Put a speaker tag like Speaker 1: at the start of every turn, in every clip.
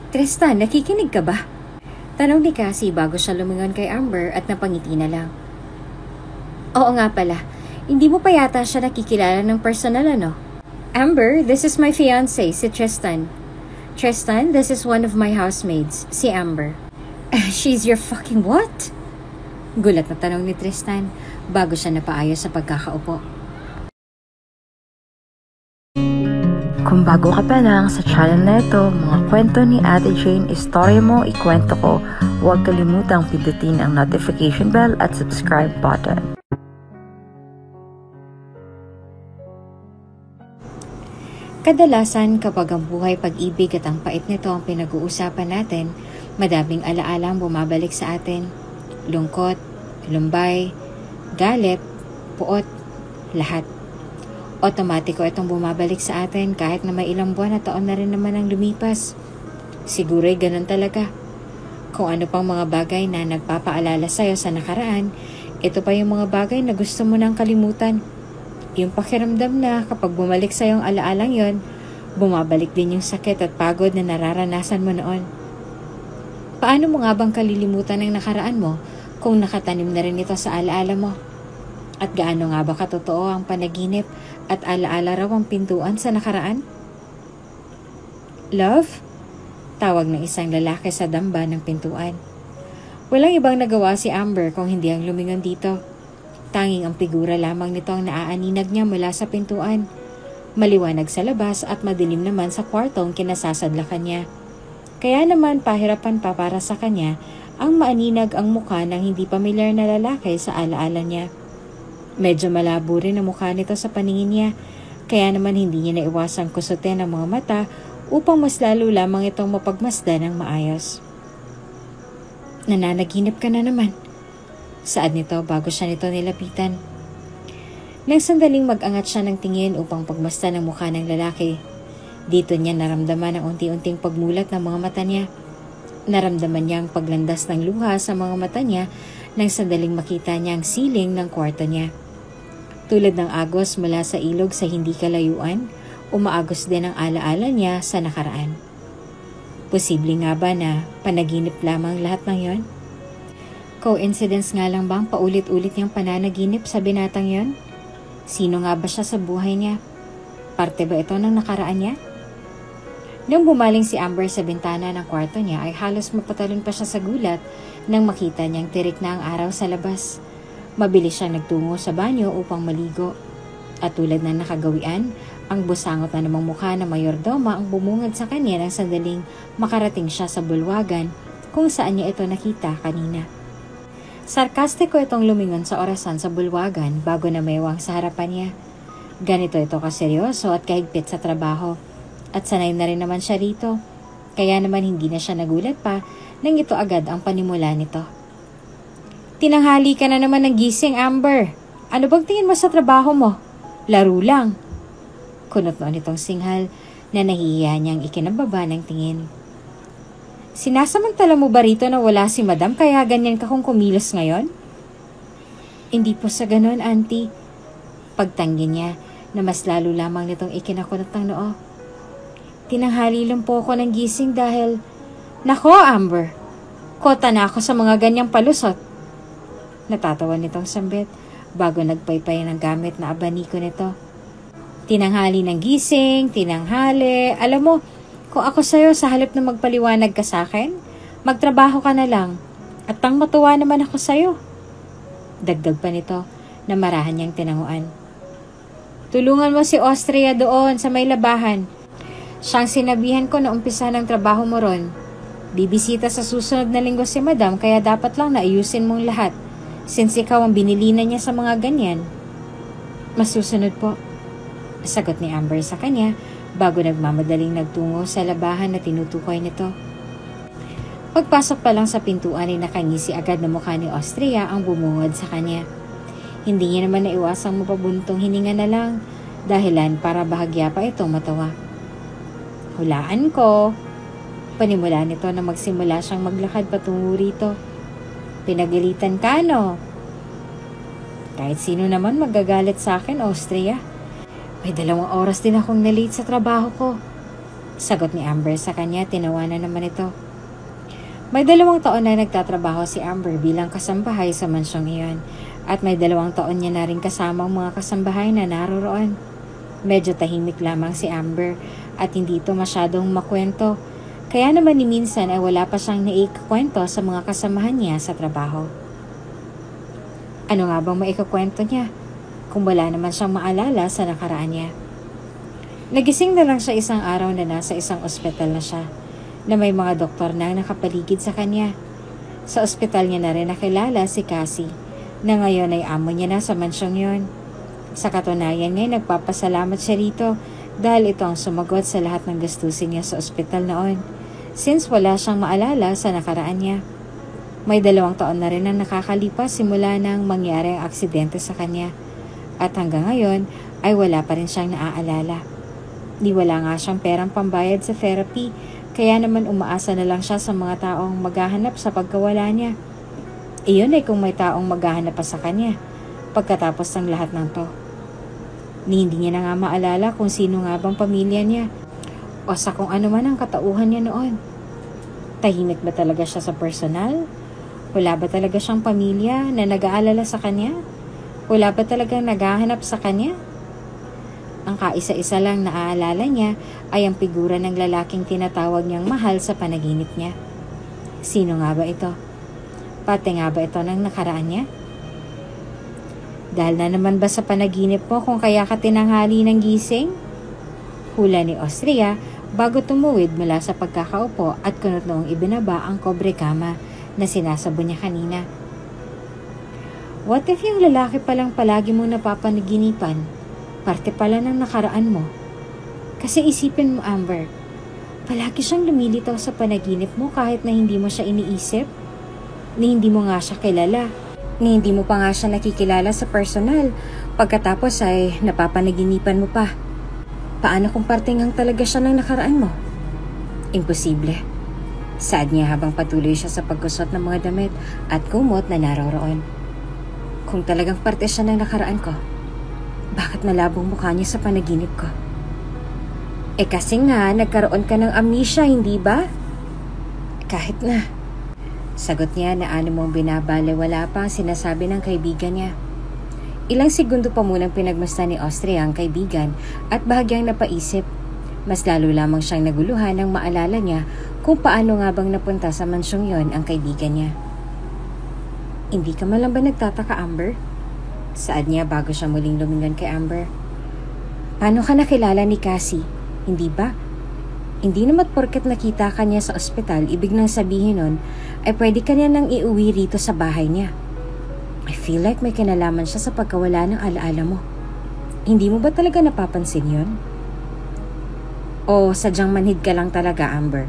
Speaker 1: Tristan, nakikinig ka ba? Tanong ni Cassie bago siya lumingon kay Amber at napangiti na lang. Oo nga pala, hindi mo pa yata siya nakikilala ng personal ano? Amber, this is my fiancé, si Tristan. Tristan, this is one of my housemates, si Amber. She's your fucking what? Gulat na tanong ni Tristan bago siya napaayos sa pagkakaupo.
Speaker 2: Kung bago ka pa lang sa channel na ito, mga kwento ni Ate Jane, istorya mo, ikwento ko, huwag kalimutang pindutin ang notification bell at subscribe button.
Speaker 1: Kadalasan kapag ang buhay, pag-ibig at ang pait nito ang pinag-uusapan natin, madaming alaala ang bumabalik sa atin. Lungkot, lumbay, galit, puot, lahat. Otomatiko itong bumabalik sa atin kahit na may ilang buwan at taon na rin naman ang lumipas. Siguro'y ganun talaga. Kung ano pang mga bagay na nagpapaalala sa'yo sa nakaraan, ito pa yung mga bagay na gusto mo nang kalimutan. Yung pakiramdam na kapag bumalik sa'yo ang alaalang yon, bumabalik din yung sakit at pagod na nararanasan mo noon. Paano mo nga bang kalilimutan ang nakaraan mo kung nakatanim na rin ito sa alaala mo? At gaano nga ba katotoo ang panaginip at alaala raw ang pintuan sa nakaraan? Love? Tawag ng isang lalaki sa damba ng pintuan. Walang ibang nagawa si Amber kung hindi ang lumingon dito. Tanging ang figura lamang nito ang naaaninag niya mula sa pintuan. Maliwanag sa labas at madilim naman sa kwartong kinasasadlakan niya. Kaya naman pahirapan pa para sa kanya ang maaninag ang mukha ng hindi pamilyar na lalaki sa alaala niya. Medyo malabo rin ang mukha nito sa paningin niya, kaya naman hindi niya naiwasang kusutin ang mga mata upang mas lalo lamang itong mapagmasdan ng maayos. Nananaginip ka na naman. Saad nito bago siya nito nilapitan. Nang sandaling mag-angat siya ng tingin upang pagmasdan ang mukha ng lalaki, dito niya naramdaman ang unti-unting pagmulat ng mga mata niya. Naramdaman niya ang paglandas ng luha sa mga mata niya nang sandaling makita niya ang siling ng kwarto niya. Tulad ng agos mula sa ilog sa hindi kalayuan, umaagos din ang alaala niya sa nakaraan. Posible nga ba na panaginip lamang lahat ng yon? Coincidence nga lang bang paulit-ulit niyang pananaginip sa binatang yon? Sino nga ba siya sa buhay niya? Parte ba ito ng nakaraan niya? Nang bumaling si Amber sa bintana ng kwarto niya ay halos mapatalon pa siya sa gulat nang makita niyang tirik na ang araw sa labas. Mabilis siyang nagtungo sa banyo upang maligo. At tulad ng nakagawian, ang busangot na namang mukha ng mayordoma ang bumungad sa kanya nang sandaling makarating siya sa bulwagan kung saan niya ito nakita kanina. Sarkastiko itong lumingon sa orasan sa bulwagan bago na maywang sa harapan niya. Ganito ito kaseryoso at kahigpit sa trabaho. At sanay na rin naman siya rito. Kaya naman hindi na siya nagulat pa nang ito agad ang panimula nito. Tinanghali ka na naman ng gising, Amber. Ano bang tingin mo sa trabaho mo? Laro lang. Kunot noon itong singhal na nahihiya niyang ikinababa ng tingin. Sinasamantala mo ba rito na wala si Madam kaya ganyan ka kung kumilos ngayon? Hindi po sa ganon, Auntie. Pagtanggi niya na mas lalo lamang nitong ikinakunot ng noo. Tinanghali lang po ako ng gising dahil... Nako, Amber! Kota na ako sa mga ganyang palusot. Natatawa nitong sambit bago nagpaypay ng gamit na abaniko nito. Tinanghali ng gising, tinanghali. Alam mo, kung ako sa'yo sa halip na magpaliwanag ka sa akin, magtrabaho ka na lang. At tang matuwa naman ako sa'yo. Dagdag pa nito na marahan niyang tinanguan. Tulungan mo si Austria doon sa may labahan. Siyang sinabihan ko na umpisa ng trabaho mo ron. Bibisita sa susunod na linggo si Madam kaya dapat lang na ayusin mong lahat. Since ikaw ang binilinan niya sa mga ganyan. Masusunod po. Sagot ni Amber sa kanya bago nagmamadaling nagtungo sa labahan na tinutukoy nito. Pagpasok pa lang sa pintuan ay nakangisi agad na mukha ni Austria ang bumungad sa kanya. Hindi niya naman naiwasang mapabuntong hininga na lang dahilan para bahagya pa itong matawa. Hulaan ko. Panimula nito na magsimula siyang maglakad patungo rito. Pinagalitan ka, no? Kahit sino naman magagalit sa akin, Austria. May 2 oras din akong na-late sa trabaho ko. Sagot ni Amber sa kanya, tinawanan naman ito. May 2 taon na nagtatrabaho si Amber bilang kasambahay sa mansyong iyon at may 2 taon niya na rin kasamang mga kasambahay na naroroon. Medyo tahimik lamang si Amber at hindi ito masyadong makwento, kaya naman ni minsan ay wala pa siyang naikakwento sa mga kasamahan niya sa trabaho. Ano nga bang maikakwento niya kung wala naman siyang maalala sa nakaraan niya? Nagising na lang siya isang araw na nasa isang ospital na siya, na may mga doktor na nakapaligid sa kanya. Sa ospital niya na rin nakilala si Cassie, na ngayon ay amo niya na sa mansyong yon. Sa katunayan ngayon, nagpapasalamat siya rito dahil ito ang sumagot sa lahat ng gastusin niya sa ospital noon, since wala siyang maalala sa nakaraan niya. May 2 taon na rin ang nakakalipas simula nang mangyari ang aksidente sa kanya, at hanggang ngayon ay wala pa rin siyang naaalala. Di wala nga siyang perang pambayad sa therapy, kaya naman umaasa na lang siya sa mga taong maghahanap sa pagkawala niya. Iyon ay kung may taong maghahanap pa sa kanya pagkatapos ng lahat ng to. Hindi niya na nga maalala kung sino nga bang pamilya niya o sa kung ano man ang katauhan niya noon. Tahimik ba talaga siya sa personal? Wala ba talaga siyang pamilya na nag-aalala sa kanya? Wala ba talagang naghahanap sa kanya? Ang kaisa-isa lang naaalala niya ay ang figura ng lalaking tinatawag niyang mahal sa panaginip niya. Sino nga ba ito? Pati nga ba ito ng nakaraan niya? Dahil na naman ba sa panaginip mo kung kaya ka tinanghali ng gising? Hula ni Austria bago tumuwid mula sa pagkakaupo at kunot noong ibinaba ang kobre kama na sinasabo niya kanina. What if yung lalaki palang palagi mong napapanaginipan? Parte pala ng nakaraan mo. Kasi isipin mo, Amber, palagi siyang lumilitaw sa panaginip mo kahit na hindi mo siya iniisip, na hindi mo nga siya kilala, na hindi mo pa nga siya nakikilala sa personal, pagkatapos ay napapanaginipan mo pa. Paano kung parte ngang talaga siya ng nakaraan mo? Imposible. Saad niya habang patuloy siya sa pagkusot ng mga damit at kumot na naroroon. Kung talagang parte siya ng nakaraan ko, bakit malabong mukha niya sa panaginip ko? Kasi nga, nagkaroon ka ng amnesia, hindi ba? Kahit na. Sagot niya na ano mong binabaliwala pa ang sinasabi ng kaibigan niya. Ilang segundo pa munang pinagmasta ni Austria ang kaibigan at bahagyang napaisip. Mas lalo lamang siyang naguluhan nang maalala niya kung paano nga bang napunta sa mansyong yon ang kaibigan niya. Hindi ka man lang ba nagtataka, Amber? Saad niya bago siya muling lumingon kay Amber. Paano ka nakilala ni Cassie? Hindi ba? Hindi naman porket nakita ka niya sa ospital, ibig nang sabihin nun, ay pwede ka niya nang iuwi rito sa bahay niya. I feel like may kinalaman siya sa pagkawala ng alaala mo. Hindi mo ba talaga napapansin yon? O sadyang manhid ka lang talaga, Amber?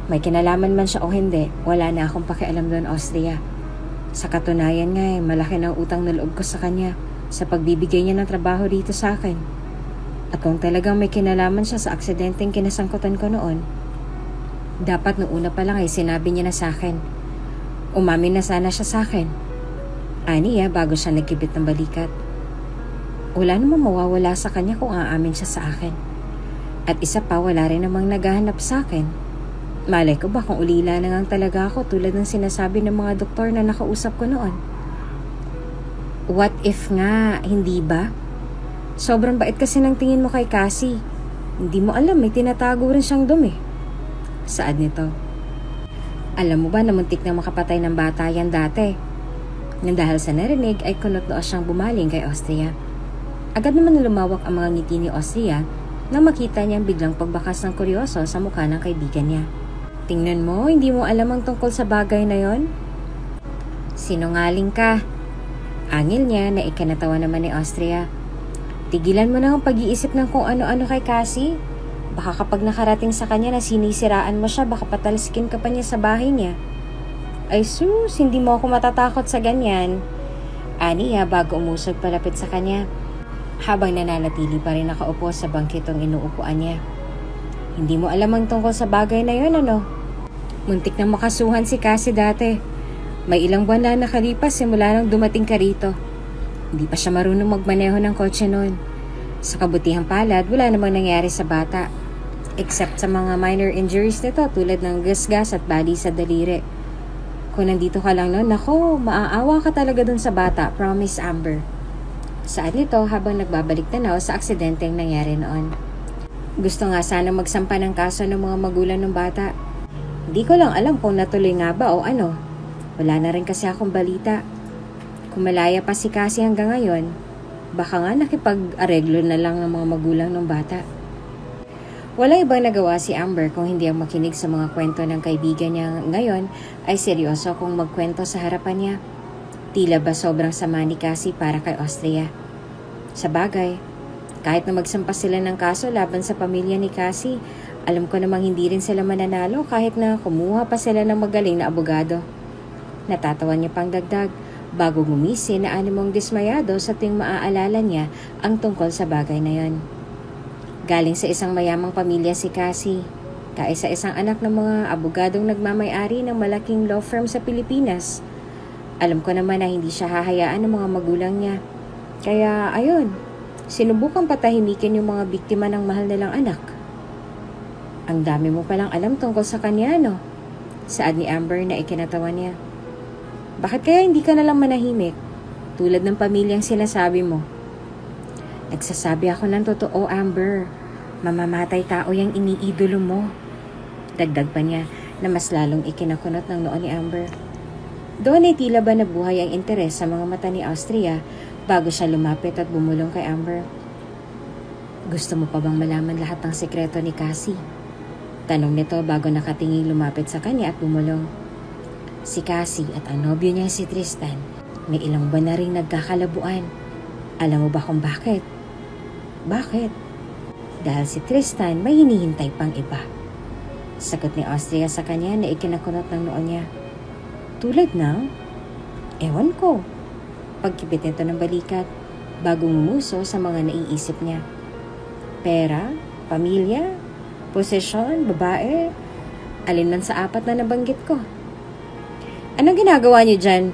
Speaker 1: May kinalaman man siya o hindi, wala na akong pakialam doon, Austria. Sa katunayan nga malaki ng utang na loob ko sa kanya sa pagbibigay niya ng trabaho dito sa akin. At kung talagang may kinalaman siya sa aksidenteng kinasangkutan ko noon, dapat noong una pa lang ay sinabi niya na sa akin. Umamin na sana siya sa akin. Aniya bago siya nagkibit ng balikat. Wala namang mawawala sa kanya kung aamin siya sa akin. At isa pa, wala rin namang naghahanap sa akin. Malay ko ba kung ulila na nga talaga ako tulad ng sinasabi ng mga doktor na nakausap ko noon? What if nga, hindi ba? Sobrang bait kasi ng tingin mo kay Cassie. Hindi mo alam, may tinatago rin siyang dumi. Saad nito. Alam mo ba na muntik na makapatay ng bata yan dati? Nang dahil sa narinig ay kunot noos siyang bumaling kay Austria. Agad naman lumawak ang mga ngiti ni Austria nang makita niyang biglang pagbakas ng kuryoso sa mukha ng kaibigan niya. Tingnan mo, hindi mo alam ang tungkol sa bagay na yon? Sinungaling ka. Angil niya na ikanatawa naman ni Austria. Tigilan mo na ang pag-iisip ng kung ano-ano kay Cassie. Baka kapag nakarating sa kanya na sinisiraan mo siya, baka patalsikin ka pa niya sa bahay niya. Ay sus, hindi mo ako matatakot sa ganyan. Aniya bago umusog palapit sa kanya, habang nananatili pa rin nakaupo sa bangkitong inuupuan niya. Hindi mo alam ang tungkol sa bagay na yon, ano? Muntik na makasuhan si Cassie dati. May ilang buwan na nakalipas simula nang dumating ka rito. Hindi pa siya marunong magmaneho ng kotse noon. Sa kabutihang palad, wala namang nangyari sa bata. Except sa mga minor injuries nito tulad ng gasgas at bali sa daliri. Kung nandito ka lang noon, nako, maaawa ka talaga dun sa bata, promise Amber. Saad nito habang nagbabalik tanaw sa aksidenteng nangyari noon. Gusto nga sana magsampa ng kaso ng mga magulang ng bata. Hindi ko lang alam kung natuloy nga ba o ano. Wala na rin kasi akong balita. Kung malaya pa si Cassie hanggang ngayon, baka nga nakipag-areglo na lang ng mga magulang ng bata. Walang ibang nagawa si Amber kung hindi ang makinig sa mga kwento ng kaibigan niya ngayon ay seryoso kung magkwento sa harapan niya. Tila ba sobrang sama ni Cassie para kay Austria. Sa bagay, kahit na magsampa sila ng kaso laban sa pamilya ni Cassie, alam ko namang hindi rin sila mananalo kahit na kumuha pa sila ng magaling na abogado. Natatawa niya pang dagdag bago gumisi na animong dismayado sa tuwing maaalala niya ang tungkol sa bagay na yon. Galing sa isang mayamang pamilya si Cassie, kaisa-isang anak ng mga abogadong nagmamay-ari ng malaking law firm sa Pilipinas. Alam ko naman na hindi siya hahayaan ng mga magulang niya. Kaya ayun, sinubukan patahimikin yung mga biktima ng mahal nilang anak. Ang dami mo palang alam tungkol sa kanya, no? Saad ni Amber na ikinatawa niya. Bakit kaya hindi ka nalang manahimik? Tulad ng pamilyang sinasabi mo. Nagsasabi ako ng totoo, Amber. Mamamatay tao yung iniidolo mo. Dagdag pa niya na mas lalong ikinakunot ng noo ni Amber. Doon ay tila ba nabuhay ang interes sa mga mata ni Austria bago siya lumapit at bumulong kay Amber. Gusto mo pa bang malaman lahat ng sekreto ni Cassie? Tanong nito bago nakatingin lumapit sa kanya at bumulong. Si Cassie at ang nobyo niya si Tristan may ilang buwan na rin nagkakalabuan. Alam mo ba kung bakit? Bakit? Dahil si Tristan may hinihintay pang iba. Sagot ni Austria sa kanya na ikinakunot ng noo niya. Tulad ng? Ewan ko. Pagkipit nito ng balikat, bagong umuso sa mga naiisip niya. Pera, pamilya, posisyon, babae, alin man sa apat na nabanggit ko. Anong ginagawa niyo dyan?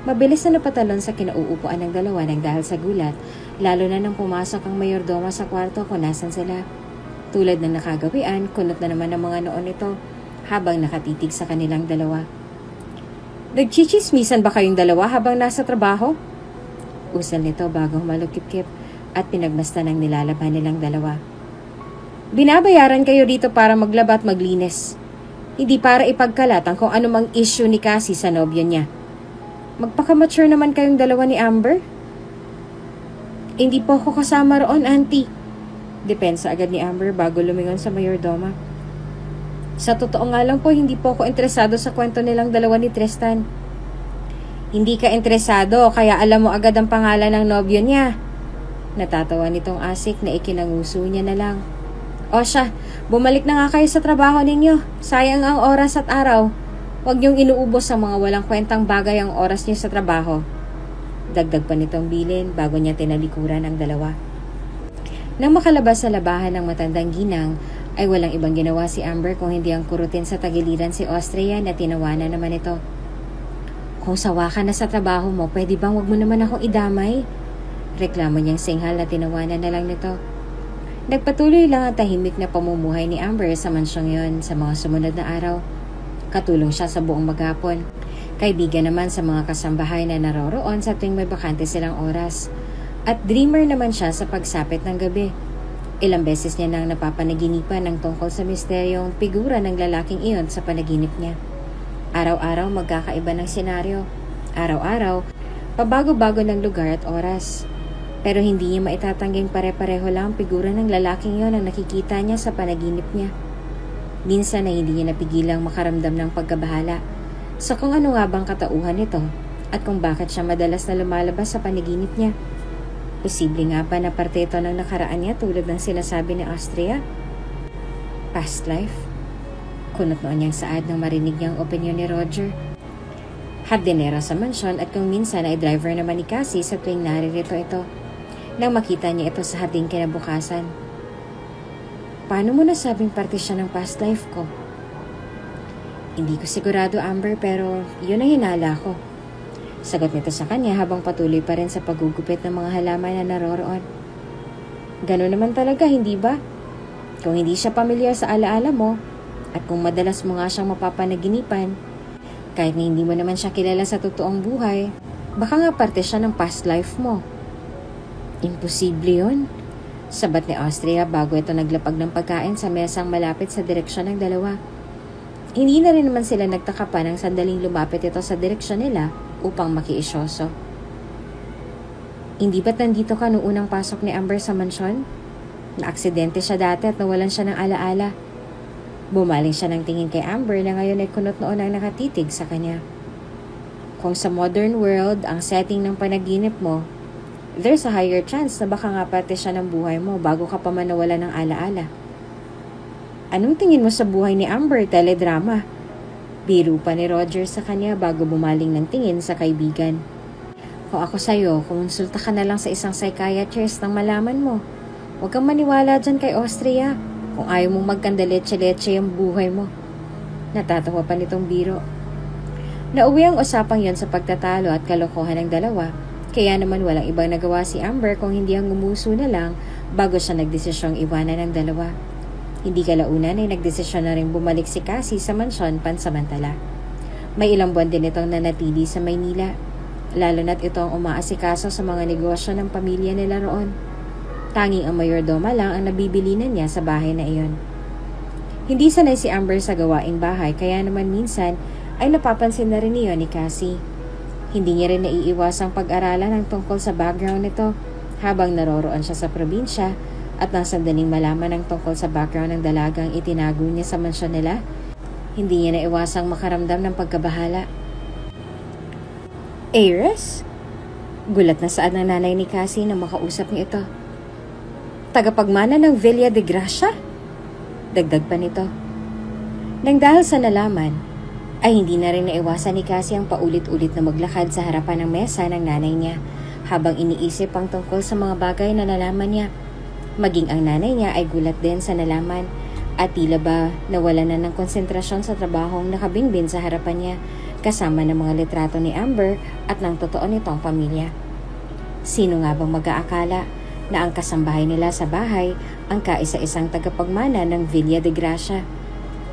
Speaker 1: Mabilis na napatalon sa kinauupuan ng dalawa nang dahil sa gulat, lalo na nang pumasok ang mayordoma sa kwarto kung nasan sila. Tulad ng nakagawian, kunot na naman ang mga noon nito habang nakatitig sa kanilang dalawa. Nagchichismisan ba kayong dalawa habang nasa trabaho? Usal nito bago humalukip-kip at pinagmasdan ng nilalaban nilang dalawa. Binabayaran kayo dito para maglaba at maglinis. Hindi para ipagkalat ang kung anumang issue ni Cassie sa nobyo niya. Magpaka-mature naman kayong dalawa ni Amber? Hindi po ako kasama roon, auntie. Depensa agad ni Amber bago lumingon sa mayordoma. Sa totoo nga lang po, hindi po ako interesado sa kwento nilang dalawa ni Tristan. Hindi ka interesado, kaya alam mo agad ang pangalan ng nobyo niya. Natatawa nitong asik na ikinanguso niya na lang. O siya, bumalik na nga kayo sa trabaho ninyo. Sayang ang oras at araw. Huwag niyong inuubos sa mga walang kwentang bagay ang oras niyo sa trabaho. Dagdag pa nitong bilin bago niya tinalikuran ang dalawa. Nang makalabas sa labahan ng matandang ginang, ay walang ibang ginawa si Amber kung hindi ang kurutin sa tagiliran si Austria na tinawanan naman ito. Kung sawa ka na sa trabaho mo, pwede bang wag mo naman akong idamay? Reklamo niyang singhal na tinawanan na lang nito. Nagpatuloy lang ang tahimik na pamumuhay ni Amber sa mansyong yon sa mga sumunod na araw. Katulong siya sa buong maghapon. Kaibigan naman sa mga kasambahay na naroroon sa tuwing may bakante silang oras. At dreamer naman siya sa pagsapit ng gabi. Ilang beses niya nang napapanaginipan ng tungkol sa misteryong figura ng lalaking iyon sa panaginip niya. Araw-araw magkakaiba ng senaryo. Araw-araw, pabago-bago ng lugar at oras. Pero hindi niya maitatangging pare-pareho lang ang figura ng lalaking iyon ang nakikita niya sa panaginip niya. Minsan na hindi niya napigilang makaramdam ng pagkabahala sa kung ano nga bang katauhan nito at kung bakit siya madalas na lumalabas sa panaginip niya. Posible nga ba na parte ito ng nakaraan niya tulad ng sinasabi ni Austria? Past life? Kunot noon niyang saad nang marinig niyang opinyon ni Roger. Hardinero sa mansyon at kung minsan ay driver naman ni Cassie sa tuwing naririto ito. Nang makita niya ito sa harding kinabukasan. Paano mo nasabing parte siya ng past life ko? Hindi ko sigurado, Amber, pero yun ang hinala ko. Sagot nito sa kanya habang patuloy pa rin sa paggugupit ng mga halaman na naroroon. Gano'n naman talaga, hindi ba? Kung hindi siya pamilyar sa alaala mo, at kung madalas mo nga siyang mapapanaginipan, kahit na hindi mo naman siya kilala sa totoong buhay, baka nga parte siya ng past life mo. Imposible yun. Sabat ni Austria bago ito naglapag ng pagkain sa mesang malapit sa direksyon ng dalawa. Hindi na rin naman sila nagtaka pa nang sandaling lumapit ito sa direksyon nila upang makiisyoso. Hindi ba't nandito ka noong unang pasok ni Amber sa mansyon? Naaksidente siya dati at nawalan siya ng alaala. Bumaling siya ng tingin kay Amber na ngayon ay kunot noon ang nakatitig sa kanya. Kung sa modern world ang setting ng panaginip mo, there's a higher chance na baka nga parte siya ng buhay mo bago ka pa man nawala ng alaala. Anong tingin mo sa buhay ni Amber? Teledrama. Biro pa ni Roger sa kanya bago bumaling ng tingin sa kaibigan. Kung ako sa'yo, kumonsulta ka na lang sa isang psychiatrist nang malaman mo. Huwag kang maniwala dyan kay Austria. Kung ayaw mong magkandaletse-letse ang buhay mo. Natatawa pa nitong biro. Nauwi ang usapang yon sa pagtatalo at kalokohan ng dalawa, kaya naman walang ibang nagawa si Amber kung hindi ang ngumuso na lang bago siya nagdesisyong iwanan ng dalawa. Hindi kalaunan ay nagdesisyon na rin bumalik si Cassie sa mansyon pansamantala. May ilang buwan din itong nanatili sa Maynila, lalo na't ito ang umaasikaso sa mga negosyo ng pamilya nila roon. Tanging ang mayordoma lang ang nabibilinan niya sa bahay na iyon. Hindi sanay si Amber sa gawaing bahay kaya naman minsan ay napapansin na rin niyon ni Cassie. Hindi niya rin naiiwasang pag-aralan ang tungkol sa background nito habang naroroon siya sa probinsya at nang sandaling malaman ang tungkol sa background ng dalagang itinago niya sa mansyon nila, hindi niya naiwasang makaramdam ng pagkabahala. Heiress? Gulat na saad ng nanay ni Cassie na makausap niya ito. Tagapagmana ng Villa de Gracia? Dagdag pa nito. Nang dahil sa nalaman, ay hindi na rin naiwasan ni Cassie ang paulit-ulit na maglakad sa harapan ng mesa ng nanay niya habang iniisip ang tungkol sa mga bagay na nalaman niya. Maging ang nanay niya ay gulat din sa nalaman at tila ba nawalan na ng konsentrasyon sa trabahong nakabinbin sa harapan niya kasama ng mga litrato ni Amber at ng totoo nitong pamilya. Sino nga bang mag-aakala na ang kasambahay nila sa bahay ang kaisa-isang tagapagmana ng Villa de Gracia,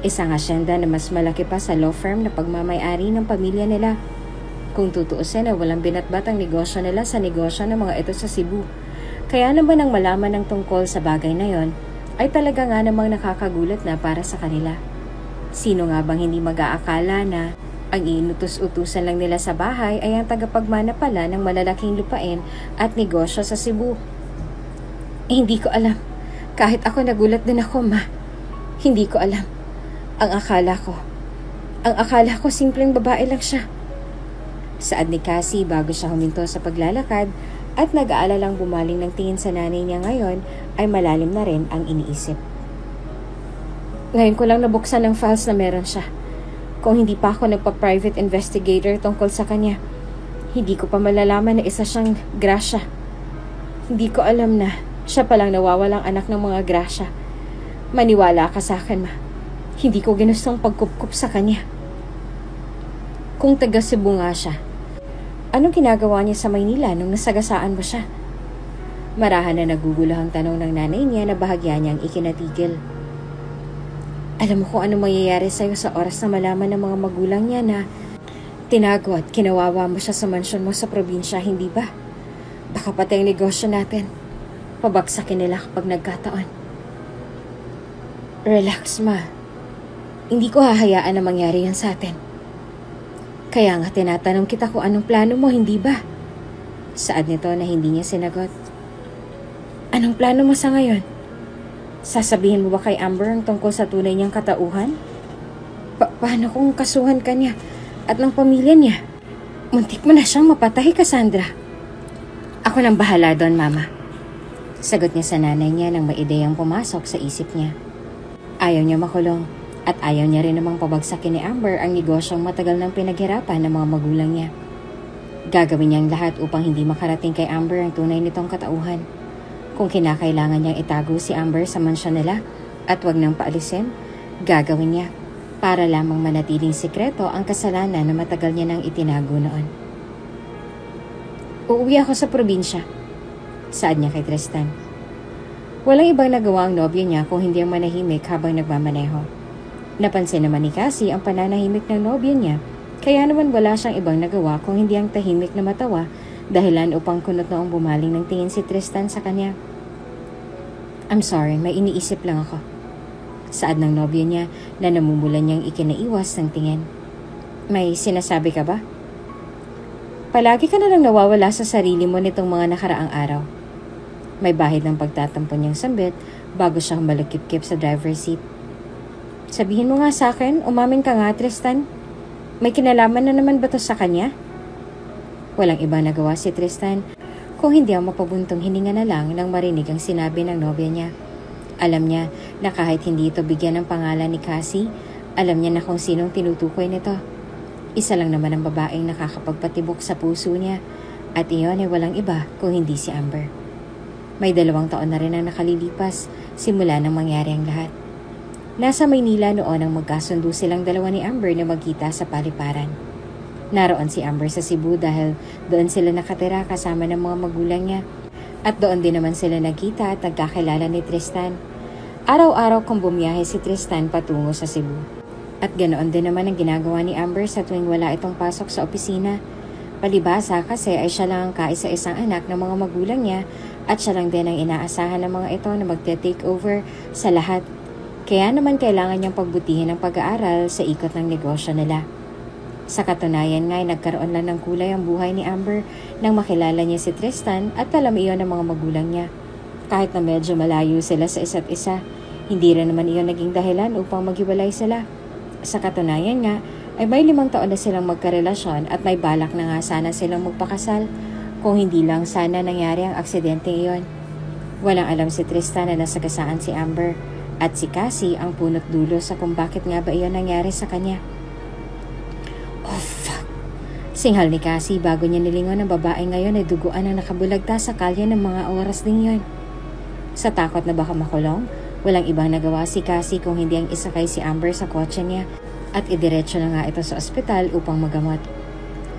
Speaker 1: isang asyenda na mas malaki pa sa law firm na pagmamay-ari ng pamilya nila. Kung tutuusin na walang binatbat ang negosyo nila sa negosyo ng mga ito sa Cebu. Kaya naman ang malaman ng tungkol sa bagay na yon ay talaga nga namang nakakagulat na para sa kanila. Sino nga bang hindi mag-aakala na ang inutos-utusan lang nila sa bahay ay ang tagapagmana pala ng malalaking lupain at negosyo sa Cebu? Hindi ko alam. Kahit ako nagulat din ako, Ma. Hindi ko alam. Ang akala ko simpleng babae lang siya. Saad ni Cassie bago siya huminto sa paglalakad at nag-aalalang bumaling ng tingin sa nanay niya ngayon ay malalim na rin ang iniisip. Ngayon ko lang nabuksan ang files na meron siya. Kung hindi pa ako nagpa-private investigator tungkol sa kanya, hindi ko pa malalaman na isa siyang Gracia. Hindi ko alam na siya palang nawawalang anak ng mga Gracia. Maniwala ka sa akin, Ma. Hindi ko ginustong pagkupkup sa kanya. Kung taga Cebu nga siya, anong ginagawa niya sa Maynila nung nasagasaan mo siya? Marahan na naguguluhang tanong ng nanay niya na bahagya niyang ikinatigil. Alam mo kung ano mangyayari sa'yo sa oras na malaman ng mga magulang niya na tinago at kinawawa mo siya sa mansyon mo sa probinsya, hindi ba? Baka pati ang negosyo natin pabagsakin nila kapag nagkataon. Relax, Ma. Hindi ko hahayaan na mangyari yan sa atin. Kaya nga tinatanong kita kung anong plano mo, hindi ba? Saad nito na hindi niya sinagot. Anong plano mo sa ngayon? Sasabihin mo ba kay Amber ang tungkol sa tunay niyang katauhan? Paano kung kasuhan ka niya at ng pamilya niya? Muntik mo na siyang mapatay, Cassandra. Ako nang bahala doon, Mama. Sagot niya sa nanay niya nang may ideyang pumasok sa isip niya. Ayaw niya makulong at ayaw niya rin namang pabagsakin ni Amber ang negosyong matagal nang pinaghirapan ng mga magulang niya. Gagawin niya ang lahat upang hindi makarating kay Amber ang tunay nitong katauhan. Kung kinakailangan niyang itago si Amber sa mansyon nila at wag nang paalisin, gagawin niya para lamang manatiling sikreto ang kasalanan na matagal niya nang itinago noon. Uuwi ako sa probinsya, saad niya kay Tristan. Walang ibang nagawa ang nobya niya kung hindi ang manahimik habang nagmamaneho. Napansin naman ni Cassie ang pananahimik ng nobya niya, kaya naman wala siyang ibang nagawa kung hindi ang tahimik na matawa, dahilan upang kunot noong bumaling ng tingin si Tristan sa kanya. I'm sorry, may iniisip lang ako. Saad ng nobya niya na namumulan niyang ikinaiwas ng tingin. May sinasabi ka ba? Palagi ka na lang nawawala sa sarili mo nitong mga nakaraang araw. May bahid ng pagtatampo niyang sambit bago siya malagkip-kip sa driver's seat. Sabihin mo nga sa akin, umamin ka nga Tristan. May kinalaman na naman ba to sa kanya? Walang ibang nagawa si Tristan kung hindi ang mapabuntong hininga na lang nang marinig ang sinabi ng nobya niya. Alam niya na kahit hindi ito bigyan ng pangalan ni Cassie, alam niya na kung sinong tinutukoy nito. Isa lang naman ang babaeng nakakapagpatibok sa puso niya at iyon ay walang iba kung hindi si Amber. May 2 taon na rin ang nakalilipas simula nang mangyari ang lahat. Nasa Maynila noon ang magkasundo silang dalawa ni Amber na magkita sa paliparan. Naroon si Amber sa Cebu dahil doon sila nakatira kasama ng mga magulang niya. At doon din naman sila nagkita at nagkakilala ni Tristan. Araw-araw kung bumiyahe si Tristan patungo sa Cebu. At ganoon din naman ang ginagawa ni Amber sa tuwing wala itong pasok sa opisina. Palibhasa kasi ay siya lang ang kaisa-isang anak ng mga magulang niya at siya lang din ang inaasahan ng mga ito na magte-take over sa lahat. Kaya naman kailangan niyang pagbutihin ang pag-aaral sa ikot ng negosyo nila. Sa katunayan nga ay nagkaroon lang ng kulay ang buhay ni Amber nang makilala niya si Tristan at alam iyon ng mga magulang niya. Kahit na medyo malayo sila sa isa't isa, hindi rin naman iyon naging dahilan upang maghiwalay sila. Sa katunayan nga ay may 5 taon na silang magkarelasyon at may balak na nga sana silang magpakasal kung hindi lang sana nangyari ang aksidente iyon. Walang alam si Tristan na nasagasaan si Amber at si Cassie ang punot dulo sa kung bakit nga ba iyon nangyari sa kanya. Oh fuck! Singhal ni Cassie bago niya nilingon ang babae ngayon ay duguan ang nakabulagta sa kalye ng mga oras din yon. Sa takot na baka makulong, walang ibang nagawa si Cassie kung hindi ang isakay si Amber sa kotse niya at idiretso na nga ito sa ospital upang magamot.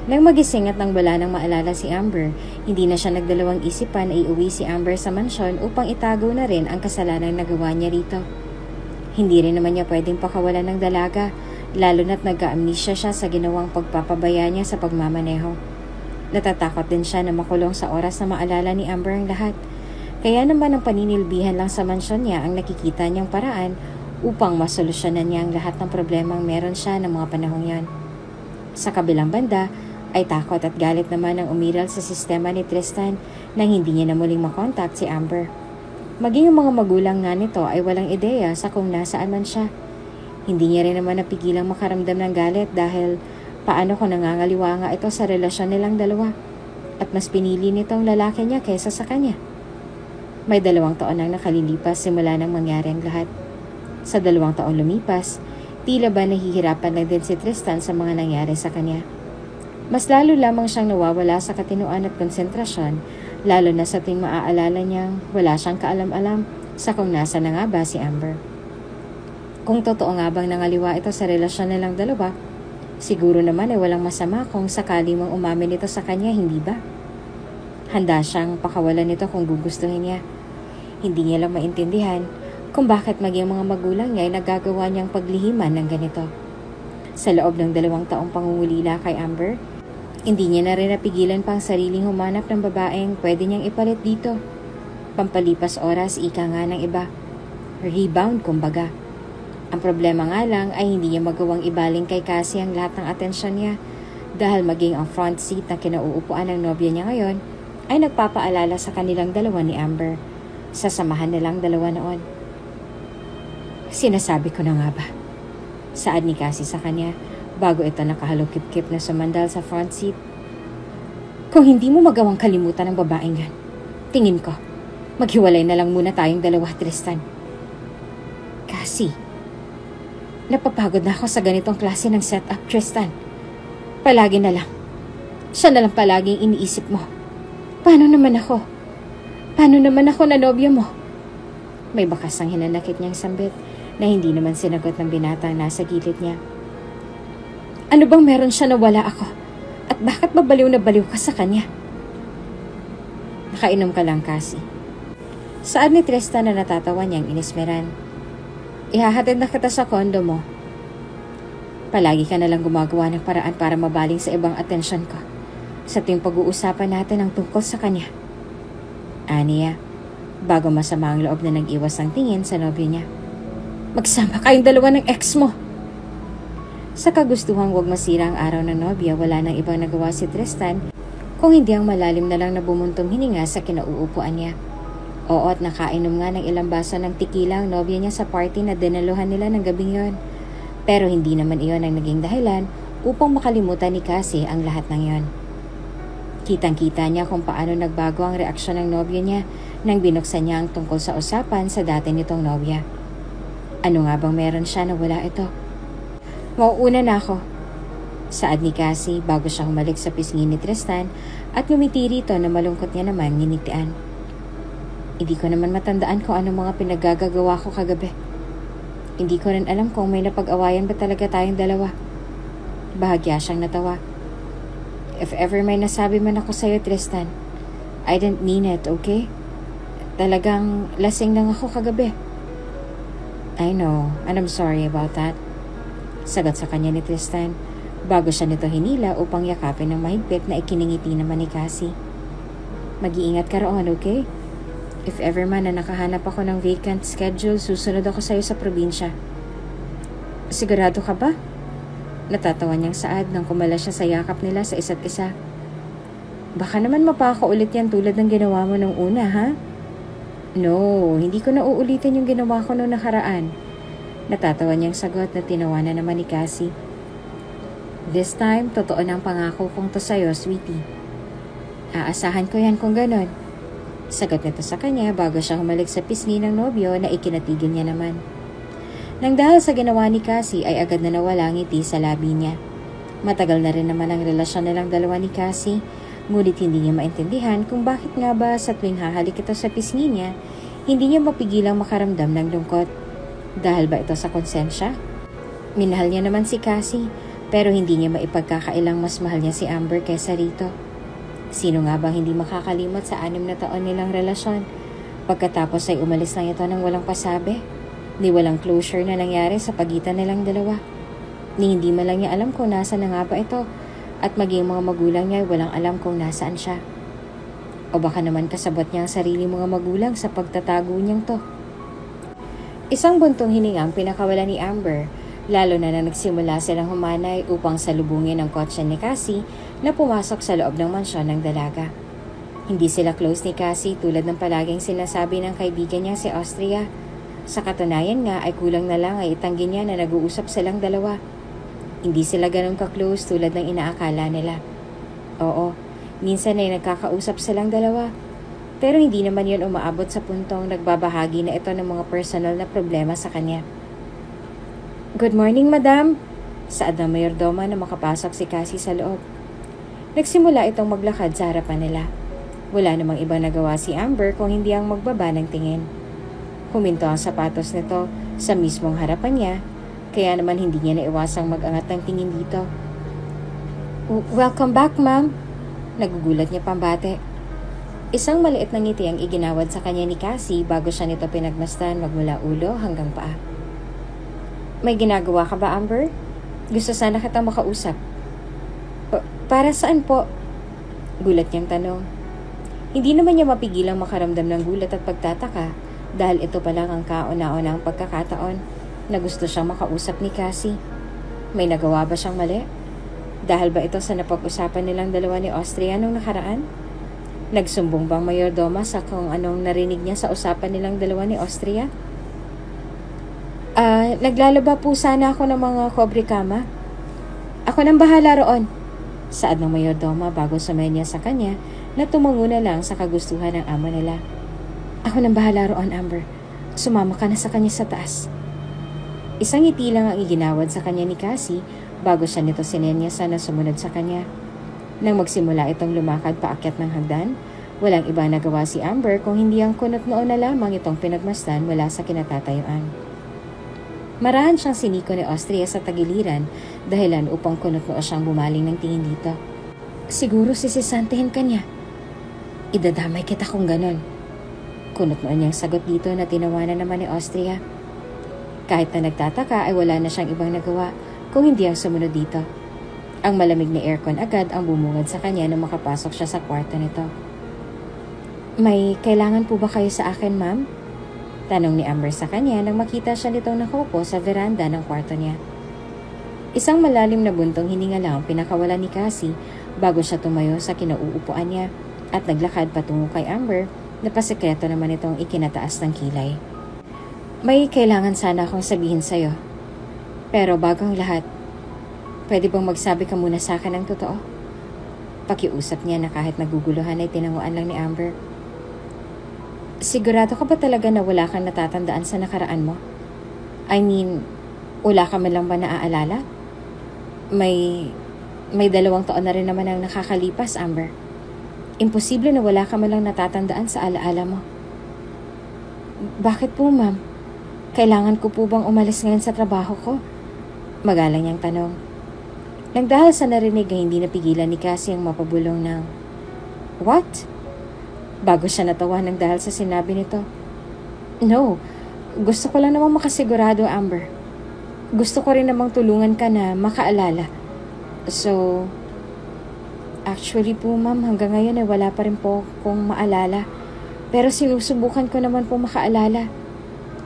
Speaker 1: Nang magising at nang wala nang maalala si Amber, hindi na siya nagdalawang isipan na iuwi si Amber sa mansyon upang itago na rin ang kasalanang nagawa niya rito. Hindi rin naman niya pwedeng pakawalan ng dalaga, lalo na't nag-amnesia siya sa ginawang pagpapabaya niya sa pagmamaneho. Natatakot din siya na makulong sa oras na maalala ni Amber ang lahat. Kaya naman ang paninilbihan lang sa mansyon niya ang nakikita niyang paraan upang masolusyonan niya ang lahat ng problemang meron siya ng mga panahong yon. Sa kabilang banda, ay takot at galit naman ang umiral sa sistema ni Tristan nang hindi niya na muling makontak si Amber. Maging ang mga magulang nga nito ay walang ideya sa kung nasaan man siya. Hindi niya rin naman napigilang makaramdam ng galit dahil paano kung nangangaliwa nga ito sa relasyon nilang dalawa at mas pinili nitong lalaki niya kaysa sa kanya. May 2 taon nang nakalilipas simula nang mangyari ang lahat. Sa 2 taong lumipas, tila ba nahihirapan lang din si Tristan sa mga nangyari sa kanya. Mas lalo lamang siyang nawawala sa katinuan at konsentrasyon, lalo na sa tuwing maaalala niyang wala siyang kaalam-alam sa kung nasa na nga ba si Amber. Kung totoo nga bang nangaliwa ito sa relasyon nilang dalawa, siguro naman ay walang masama kung sakali mong umamin ito sa kanya, hindi ba? Handa siyang pakawalan nito kung gugustuhin niya. Hindi niya lang maintindihan kung bakit maging mga magulang niya ay nagagawa niyang paglihiman ng ganito. Sa loob ng 2 taong pangungulila kay Amber, hindi niya na rin napigilan pang sariling humanap ng babaeng pwede niyang ipalit dito. Pampalipas oras, ika nga ng iba. Rebound, kumbaga. Ang problema nga lang ay hindi niya magawang ibaling kay Cassie ang lahat ng atensyon niya dahil maging ang front seat na kinauupuan ng nobya niya ngayon ay nagpapaalala sa kanilang dalawa ni Amber. Sasamahan nilang dalawa noon. Sinasabi ko na nga ba? Saad ni Cassie sa kanya bago ito nakahalukip-kip na sumandal sa front seat. Kung hindi mo magawang kalimutan ang babaeng yan, tingin ko, maghiwalay na lang muna tayong dalawa, Tristan. Cassie, napapagod na ako sa ganitong klase ng setup, Tristan. Palagi na lang. Siya na lang palaging iniisip mo. Paano naman ako? Paano naman ako na nobya mo? May bakas ang hinanakit niyang sambit na hindi naman sinagot ng binatang nasa gilid niya. Ano bang meron siya na wala ako? At bakit babaliw na baliw ka sa kanya? Nakainom ka lang, Cassie. Saad ni Tristan na natatawa niyang inismeran. Ihahatid na kita sa kondo mo. Palagi ka nalang gumagawa ng paraan para mabaling sa ibang atensyon ko sa tuwing pag-uusapan natin ang tungkol sa kanya. Aniya, bago masama ang loob na nag-iwas ang tingin sa nobyo niya. Magsama kayong dalawa ng ex mo. Sa kagustuhang huwag masira ang araw ng nobya, wala nang ibang nagawa si Tristan kung hindi ang malalim na lang na bumuntong hininga sa kinauupuan niya. Oo, at nakainom nga ng ilang baso ng tequila ang nobya niya sa party na dinaluhan nila ng gabing yon. Pero hindi naman iyon ang naging dahilan upang makalimutan ni Cassie ang lahat ng yon. Kitang-kita niya kung paano nagbago ang reaksyon ng nobya niya nang binuksan niya ang tungkol sa usapan sa dati nitong nobya. Ano nga bang meron siya na wala ito? Mauuna na ako. Saad ni Cassie bago siya humalik sa pisngi ni Tristan at ngumiti rito na malungkot niya naman nginitian. Hindi ko naman matandaan kung ano mga pinaggagawa ko kagabi. Hindi ko rin alam kung may napag-awayan ba talaga tayong dalawa. Bahagya siyang natawa. If ever may nasabi man ako sa'yo, Tristan, I didn't mean it, okay? Talagang lasing lang ako kagabi. I know, and I'm sorry about that. Sagot sa kanya ni Tristan, bago siya nito hinila upang yakapin ng mahigpit na ikiningiti naman ni Cassie. Mag-iingat ka roon, okay? If ever man na nakahanap ako ng vacant schedule, susunod ako sa'yo sa probinsya. Sigurado ka ba? Natatawa niyang Saad nang kumala siya sa yakap nila sa isa't isa. Baka naman mapako ulit yan tulad ng ginawa mo nung una, ha? No, hindi ko na uulitin yung ginawa ko nung nakaraan. Natatawa niyang sagot na tinawanan naman ni Cassie. This time, totoo ng pangako kong to sa'yo, sweetie. Aasahan ko yan kung ganon. Sagot nito sa kanya bago siya humalik sa pisngi ng nobyo na ikinatigil niya naman. Nang dahil sa ginawa ni Cassie ay agad na nawala ang ngiti sa labi niya. Matagal na rin naman ang relasyon nilang dalawa ni Cassie, ngunit hindi niya maintindihan kung bakit nga ba sa tuwing hahalik ito sa pisngi niya, hindi niya mapigilang makaramdam ng lungkot. Dahil ba ito sa konsensya? Minahal niya naman si Cassie, pero hindi niya maipagkakailang mas mahal niya si Amber kaysa rito. Sino nga bang hindi makakalimot sa 6 na taon nilang relasyon? Pagkatapos ay umalis lang ito ng walang pasabi. Ni walang closure na nangyari sa pagitan nilang dalawa. Ni hindi man lang niya alam kung nasa na nga ba ito at maging mga magulang niya ay walang alam kung nasaan siya. O baka naman kasabot niya ang sarili mga magulang sa pagtatago niyang to. Isang buntong hininga ang pinakawala ni Amber, lalo na nagsimula silang humanay upang salubungin ang kotse ni Cassie na pumasok sa loob ng mansyon ng dalaga. Hindi sila close ni Cassie tulad ng palaging sinasabi ng kaibigan niya si Austria. Sa katunayan nga ay kulang na lang ay itanggi niya na nag-uusap silang dalawa. Hindi sila ganun ka-close tulad ng inaakala nila. Oo, minsan ay nagkakausap silang dalawa. Pero hindi naman yun umaabot sa puntong nagbabahagi na ito ng mga personal na problema sa kanya. Good morning, madam. Saad ng mayordoma na makapasok si Cassie sa loob. Nagsimula itong maglakad sa harapan nila. Wala namang ibang nagawa si Amber kung hindi ang magbaba ng tingin. Huminto ang sapatos nito sa mismong harapan niya, kaya naman hindi niya naiwasang mag-angat ng tingin dito. Welcome back, ma'am. Nagugulat niya pambate. Isang maliit na ngiti ang iginawad sa kanya ni Cassie bago siya nito pinagmasdan magmula ulo hanggang paa. May ginagawa ka ba, Amber? Gusto sana kitang makausap. Para saan po? Gulat niyang tanong. Hindi naman niya mapigilang makaramdam ng gulat at pagtataka dahil ito pa lang ang kauna-unang pagkakataon na gusto siyang makausap ni Cassie. May nagawa ba siyang mali? Dahil ba ito sa napag-usapan nilang dalawa ni Austria nung nakaraan? Nagsumbong bang mayordoma sa kung anong narinig niya sa usapan nilang dalawa ni Austria? Naglalaba po sana ako ng mga kobrikama. Ako nang bahala roon. Saad ng mayordoma bago sumayin niya sa kanya na tumango na lang sa kagustuhan ng amo nila. Ako nang bahala roon, Amber. Sumama ka na sa kanya sa taas. Isang ngiti lang ang iginawad sa kanya ni Cassie bago siya nito sinenyasan na sumunod sa kanya. Nang magsimula itong lumakad paakyat ng hagdan, walang iba nagawa si Amber kung hindi ang kunot noon na lamang itong pinagmasdan mula sa kinatatayuan. Marahan siyang siniko ni Austria sa tagiliran dahilan upang kunot noo siyang bumaling ng tingin dito. Siguro sisisantihin ka niya. Idadamay kita kung ganon. Kunot noon niyang sagot dito na tinawanan naman ni Austria. Kahit na nagtataka ay wala na siyang ibang nagawa kung hindi ang sumunod dito. Ang malamig na aircon agad ang bumungad sa kanya nung makapasok siya sa kwarto nito. May kailangan po ba kayo sa akin, ma'am? Tanong ni Amber sa kanya nang makita siya nitong nakaupo sa veranda ng kwarto niya. Isang malalim na buntong hininga lang ang pinakawalan ni Cassie bago siya tumayo sa kinauupuan niya at naglakad patungo kay Amber na pasikreto naman itong ikinataas ng kilay. May kailangan sana akong sabihin sa'yo. Pero bago ang lahat, pwede bang magsabi ka muna sa akin ng totoo? Pakiusap niya na kahit naguguluhan ay tinanguan lang ni Amber. Sigurado ka ba talaga na wala kang natatandaan sa nakaraan mo? I mean, wala ka man lang ba naaalala? May 2 taon na rin naman ang nakakalipas, Amber. Imposible na wala ka man lang natatandaan sa alaala mo. Bakit po, ma'am? Kailangan ko po bang umalis ngayon sa trabaho ko? Magalang niyang tanong. Nang dahil sa narinig ay hindi napigilan ni Cassie ang mapabulong ng, What? Bago siya natawa nang dahil sa sinabi nito. No, gusto ko lang namang makasigurado, Amber. Gusto ko rin namang tulungan ka na makaalala. So, actually po ma'am, hanggang ngayon ay wala pa rin po kong maalala. Pero sinusubukan ko naman po makaalala.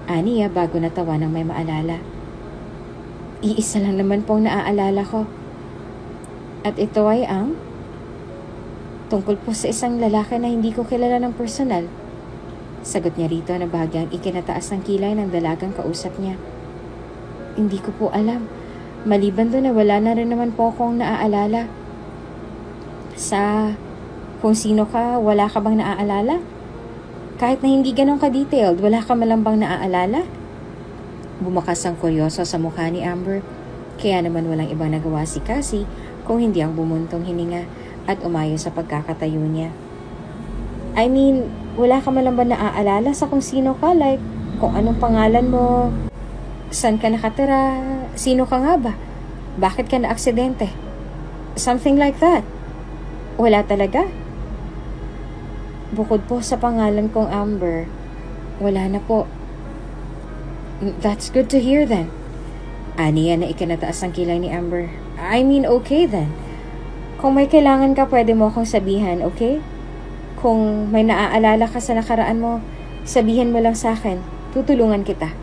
Speaker 1: Aniya bago natawa ng may maalala. Iisa lang naman po naaalala ko. At ito ay ang tungkol po sa isang lalaki na hindi ko kilala ng personal. Sagot niya rito na bahagyang ikinataas ng kilay ng dalagang kausap niya. Hindi ko po alam. Maliban doon na wala na rin naman po akong naaalala. Sa kung sino ka, wala ka bang naaalala? Kahit na hindi ganun ka-detailed, wala ka malang bang naaalala? Bumakas ang kuryoso sa mukha ni Amber, kaya naman walang ibang nagawa si Cassie kung hindi ang bumuntong hininga at umayo sa pagkakatayo niya. I mean, wala ka malang ba naaalala sa kung sino ka? Like, kung anong pangalan mo, saan ka nakatira, sino ka nga ba? Bakit ka na-aksidente? Something like that. Wala talaga? Bukod po sa pangalan kong Amber, wala na po. That's good to hear then. Aniya na ikinataas ang kilay ni Amber. I mean, okay then. Kung may kailangan ka, pwede mo akong sabihan, okay? Kung may naaalala ka sa nakaraan mo, sabihin mo lang sa akin. Tutulungan kita.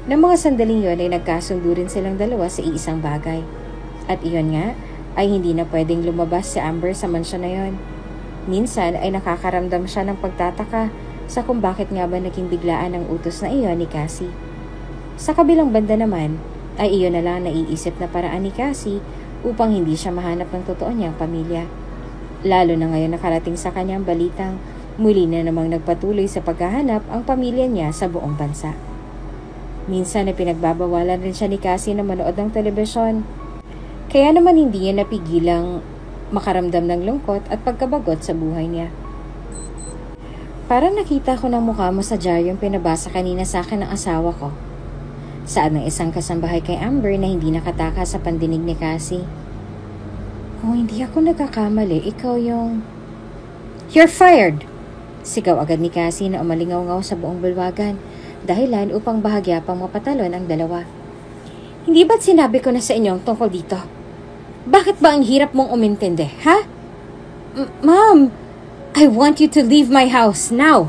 Speaker 1: Nang mga sandaling yon ay nagkasundo rin silang dalawa sa iisang bagay. At iyon nga, ay hindi na pwedeng lumabas si Amber sa mansyon na yon. Minsan ay nakakaramdam siya ng pagtataka sa kung bakit nga ba naging biglaan ang utos na iyon ni Cassie. Sa kabilang banda naman, ay iyon na lang naiisip na paraan ni Cassie upang hindi siya mahanap ng totoo niyang pamilya. Lalo na ngayon nakarating sa kanyang balitang muli na namang nagpatuloy sa paghahanap ang pamilya niya sa buong bansa. Minsan ay pinagbabawalan rin siya ni Cassie na manood ng telebisyon. Kaya naman hindi niya napigilang makaramdam ng lungkot at pagkabagot sa buhay niya. Parang nakita ko ng mukha mo sa diaryong pinabasa kanina sa akin ng asawa ko. Saad ng isang kasambahay kay Amber na hindi nakataka sa pandinig ni Cassie. Kung hindi ako nagkakamali, ikaw yung... You're fired! Sigaw agad ni Cassie na umalingaw-ngaw sa buong bulwagan, dahilan upang bahagya pang mapatalon ang dalawa. Hindi ba't sinabi ko na sa inyo tungkol dito? Bakit ba ang hirap mong umintindi, ha? Ma'am, I want you to leave my house now.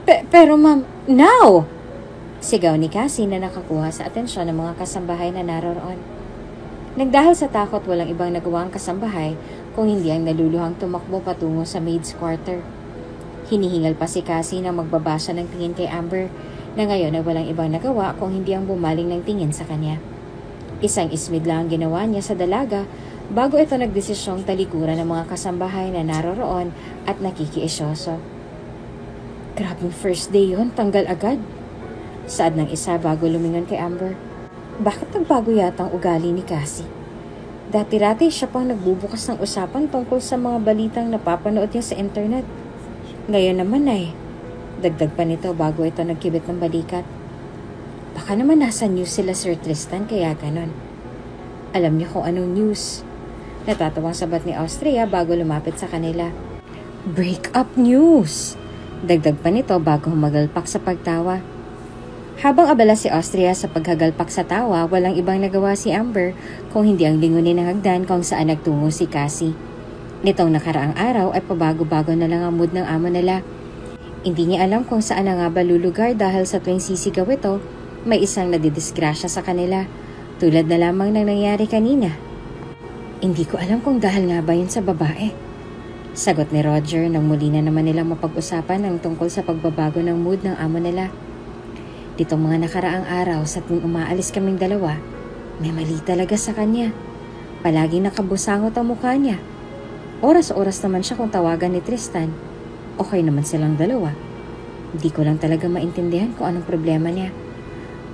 Speaker 1: Pero ma'am, now! Sigaw ni Cassie na nakakuha sa atensyon ng mga kasambahay na naroroon. Nagdahil sa takot, walang ibang nagawa ang kasambahay kung hindi ang naluluhang tumakbo patungo sa maid's quarter. Hinihingal pa si Cassie na magbaba siya ng tingin kay Amber na ngayon ay walang ibang nagawa kung hindi ang bumaling ng tingin sa kanya. Isang ismid lang ang ginawa niya sa dalaga bago ito nagdesisyong talikuran ng mga kasambahay na naroroon at nakikiisyoso. Grabing first day yon, tanggal agad. Saad ng isa bago lumingon kay Amber. Bakit nagbago yata ang ugali ni Cassie? Dati-rati siya pang nagbubukas ng usapan tungkol sa mga balitang napapanood niya sa internet. Ngayon naman ay, dagdag pa nito bago ito nagkibit ng balikat. Baka naman nasa news sila Sir Tristan kaya ganon. Alam niyo kung anong news. Natatawang sabat ni Austria bago lumapit sa kanila. Break up news! Dagdag pa nito bago humagalpak sa pagtawa. Habang abala si Austria sa paghagalpak sa tawa, walang ibang nagawa si Amber kung hindi ang lingunin ng hagdan kung saan nagtungo si Cassie. Nitong nakaraang araw ay pabago-bago na lang ang mood ng amo nila. Hindi niya alam kung saan na nga ba lulugar dahil sa tuwing sisigaw ito, may isang nadidisgrasya sa kanila, tulad na lamang ng nangyari kanina. Hindi ko alam kung dahil nga ba yun sa babae. Sagot ni Roger nang muli na naman nilang mapag-usapan ang tungkol sa pagbabago ng mood ng amo nila. Ditong mga nakaraang araw sa tuwing umaalis kaming dalawa, may mali talaga sa kanya. Palaging nakabusangot ang mukha niya. Oras-oras naman siya kung tawagan ni Tristan. Okay naman silang dalawa. Hindi ko lang talaga maintindihan kung anong problema niya.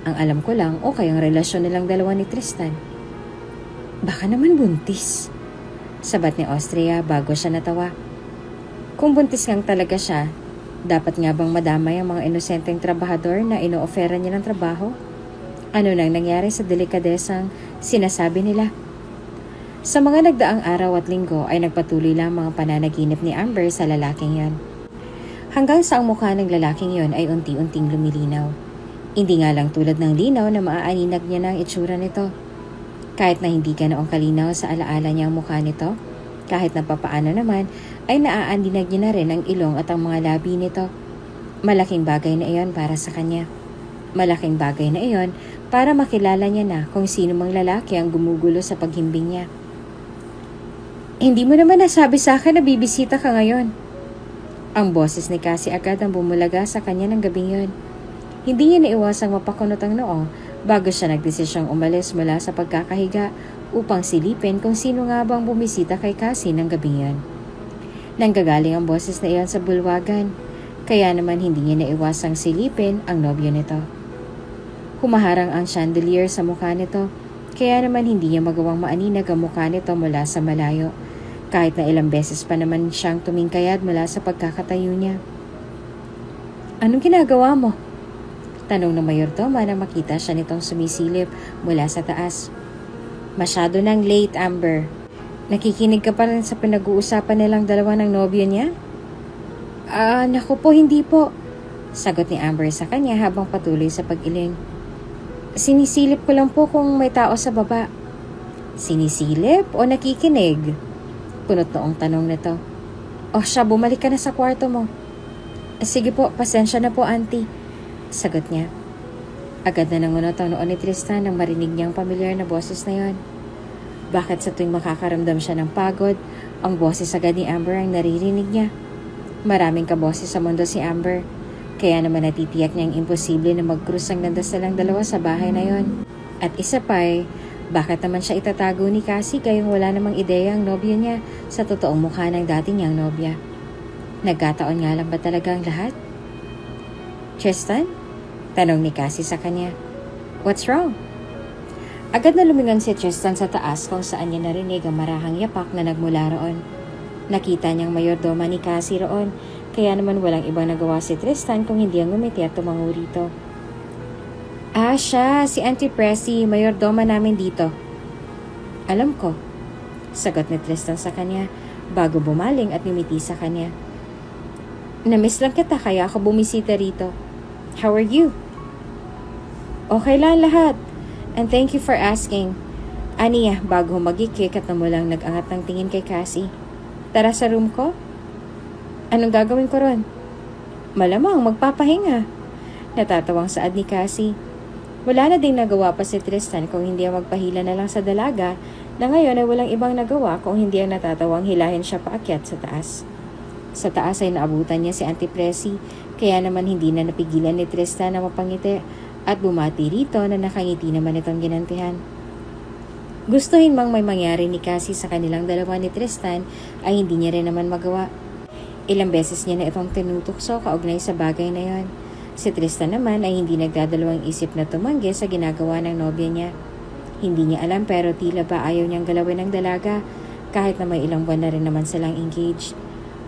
Speaker 1: Ang alam ko lang, okay ang relasyon nilang dalawa ni Tristan. Baka naman buntis. Sabat ni Austria bago siya natawa. Kung buntis ngang talaga siya, dapat nga bang madamay ang mga inosenteng trabahador na ino-offera niya ng trabaho? Ano nang nangyari sa delikadesang sinasabi nila? Sa mga nagdaang araw at linggo ay nagpatuloy lang mga pananaginip ni Amber sa lalaking yon. Hanggang sa ang mukha ng lalaking yon ay unti-unting lumilinaw. Hindi nga lang tulad ng linaw na maaaninag niya ng itsura nito. Kahit na hindi ganoong kalinaw sa alaala niya ang mukha nito, kahit na papaano naman ay naaandinag niya na rin ang ilong at ang mga labi nito. Malaking bagay na iyon para sa kanya. Malaking bagay na iyon para makilala niya na kung sino mang lalaki ang gumugulo sa paghimbing niya. Hindi mo naman nasabi sa akin na bibisita ka ngayon. Ang boses ni Cassie agad ang bumulaga sa kanya ng gabing yon. Hindi niya naiwasang mapakunot ang noo bago siya nagdesisyong umalis mula sa pagkakahiga upang silipin kung sino nga bang bumisita kay Cassie ng gabing yon. Nanggagaling ang boses na iyon sa bulwagan, kaya naman hindi niya naiwasang silipin ang nobyo nito. Humaharang ang chandelier sa mukha nito, kaya naman hindi niya magawang maaninag ang mukha nito mula sa malayo, kahit na ilang beses pa naman siyang tumingkayad mula sa pagkakatayo niya. Anong ginagawa mo? Tanong ng mayordoma nang makita siya nitong sumisilip mula sa taas. Masyado nang late, Amber. Nakikinig ka pa rin sa pinag-uusapan nilang dalawa ng nobyo niya? Naku po, hindi po. Sagot ni Amber sa kanya habang patuloy sa pag-iling. Sinisilip ko lang po kung may tao sa baba. Sinisilip o nakikinig? Punot noong tanong nito. Siya, bumalik ka na sa kwarto mo. Sige po, pasensya na po, auntie. Sagot niya. Agad na nangunot ang noon ni Tristan nang marinig niyang pamilyar na boses na yon. Bakit sa tuwing makakaramdam siya ng pagod, ang boses agad ni Amber ang naririnig niya? Maraming kaboses sa mundo si Amber, kaya naman natitiyak niyang imposible na mag-cruise ang nandasalang dalawa sa bahay na yon. At isa pa bakit naman siya itatago ni Cassie kayong wala namang ideya ang nobyo niya sa totoong mukha ng dati niyang nobya? Nagkataon nga lang ba talaga ang lahat? Tristan? Tanong ni Cassie sa kanya. What's wrong? Agad na lumingon si Tristan sa taas kung saan niya narinig ang marahang yapak na nagmula roon. Nakita niyang mayordoma ni Cassie roon, kaya naman walang ibang nagawa si Tristan kung hindi ang ngumiti at tumango rito. Siya, si Auntie Pressy, mayordoma namin dito. Alam ko, sagot ni Tristan sa kanya bago bumaling at ngumiti sa kanya. Namiss lang kita kaya ako bumisita rito. How are you? Okay lang lahat. And thank you for asking. Aniya, bago magikik at namulang nag-angat ng tingin kay Cassie. Tara sa room ko? Anong gagawin ko ron? Malamang magpapahinga. Natatawang saad ni Cassie. Wala na ding nagawa pa si Tristan kung hindi ang magpahila na lang sa dalaga na ngayon ay walang ibang nagawa kung hindi ang natatawang hilahin siya paakyat sa taas. Sa taas ay naabutan niya si Auntie Pressy, kaya naman hindi na napigilan ni Tristan na mapangiti at bumati rito na nakangiti naman itong ginantihan. Gustuhin mang may mangyari ni Cassie sa kanilang dalawa ni Tristan ay hindi niya rin naman magawa. Ilang beses niya na itong tinutukso kaugnay sa bagay na yon. Si Tristan naman ay hindi nagdadalawang isip na tumanggi sa ginagawa ng nobya niya. Hindi niya alam pero tila ba ayaw niyang galawin ng dalaga kahit na may ilang buwan na rin naman silang engaged.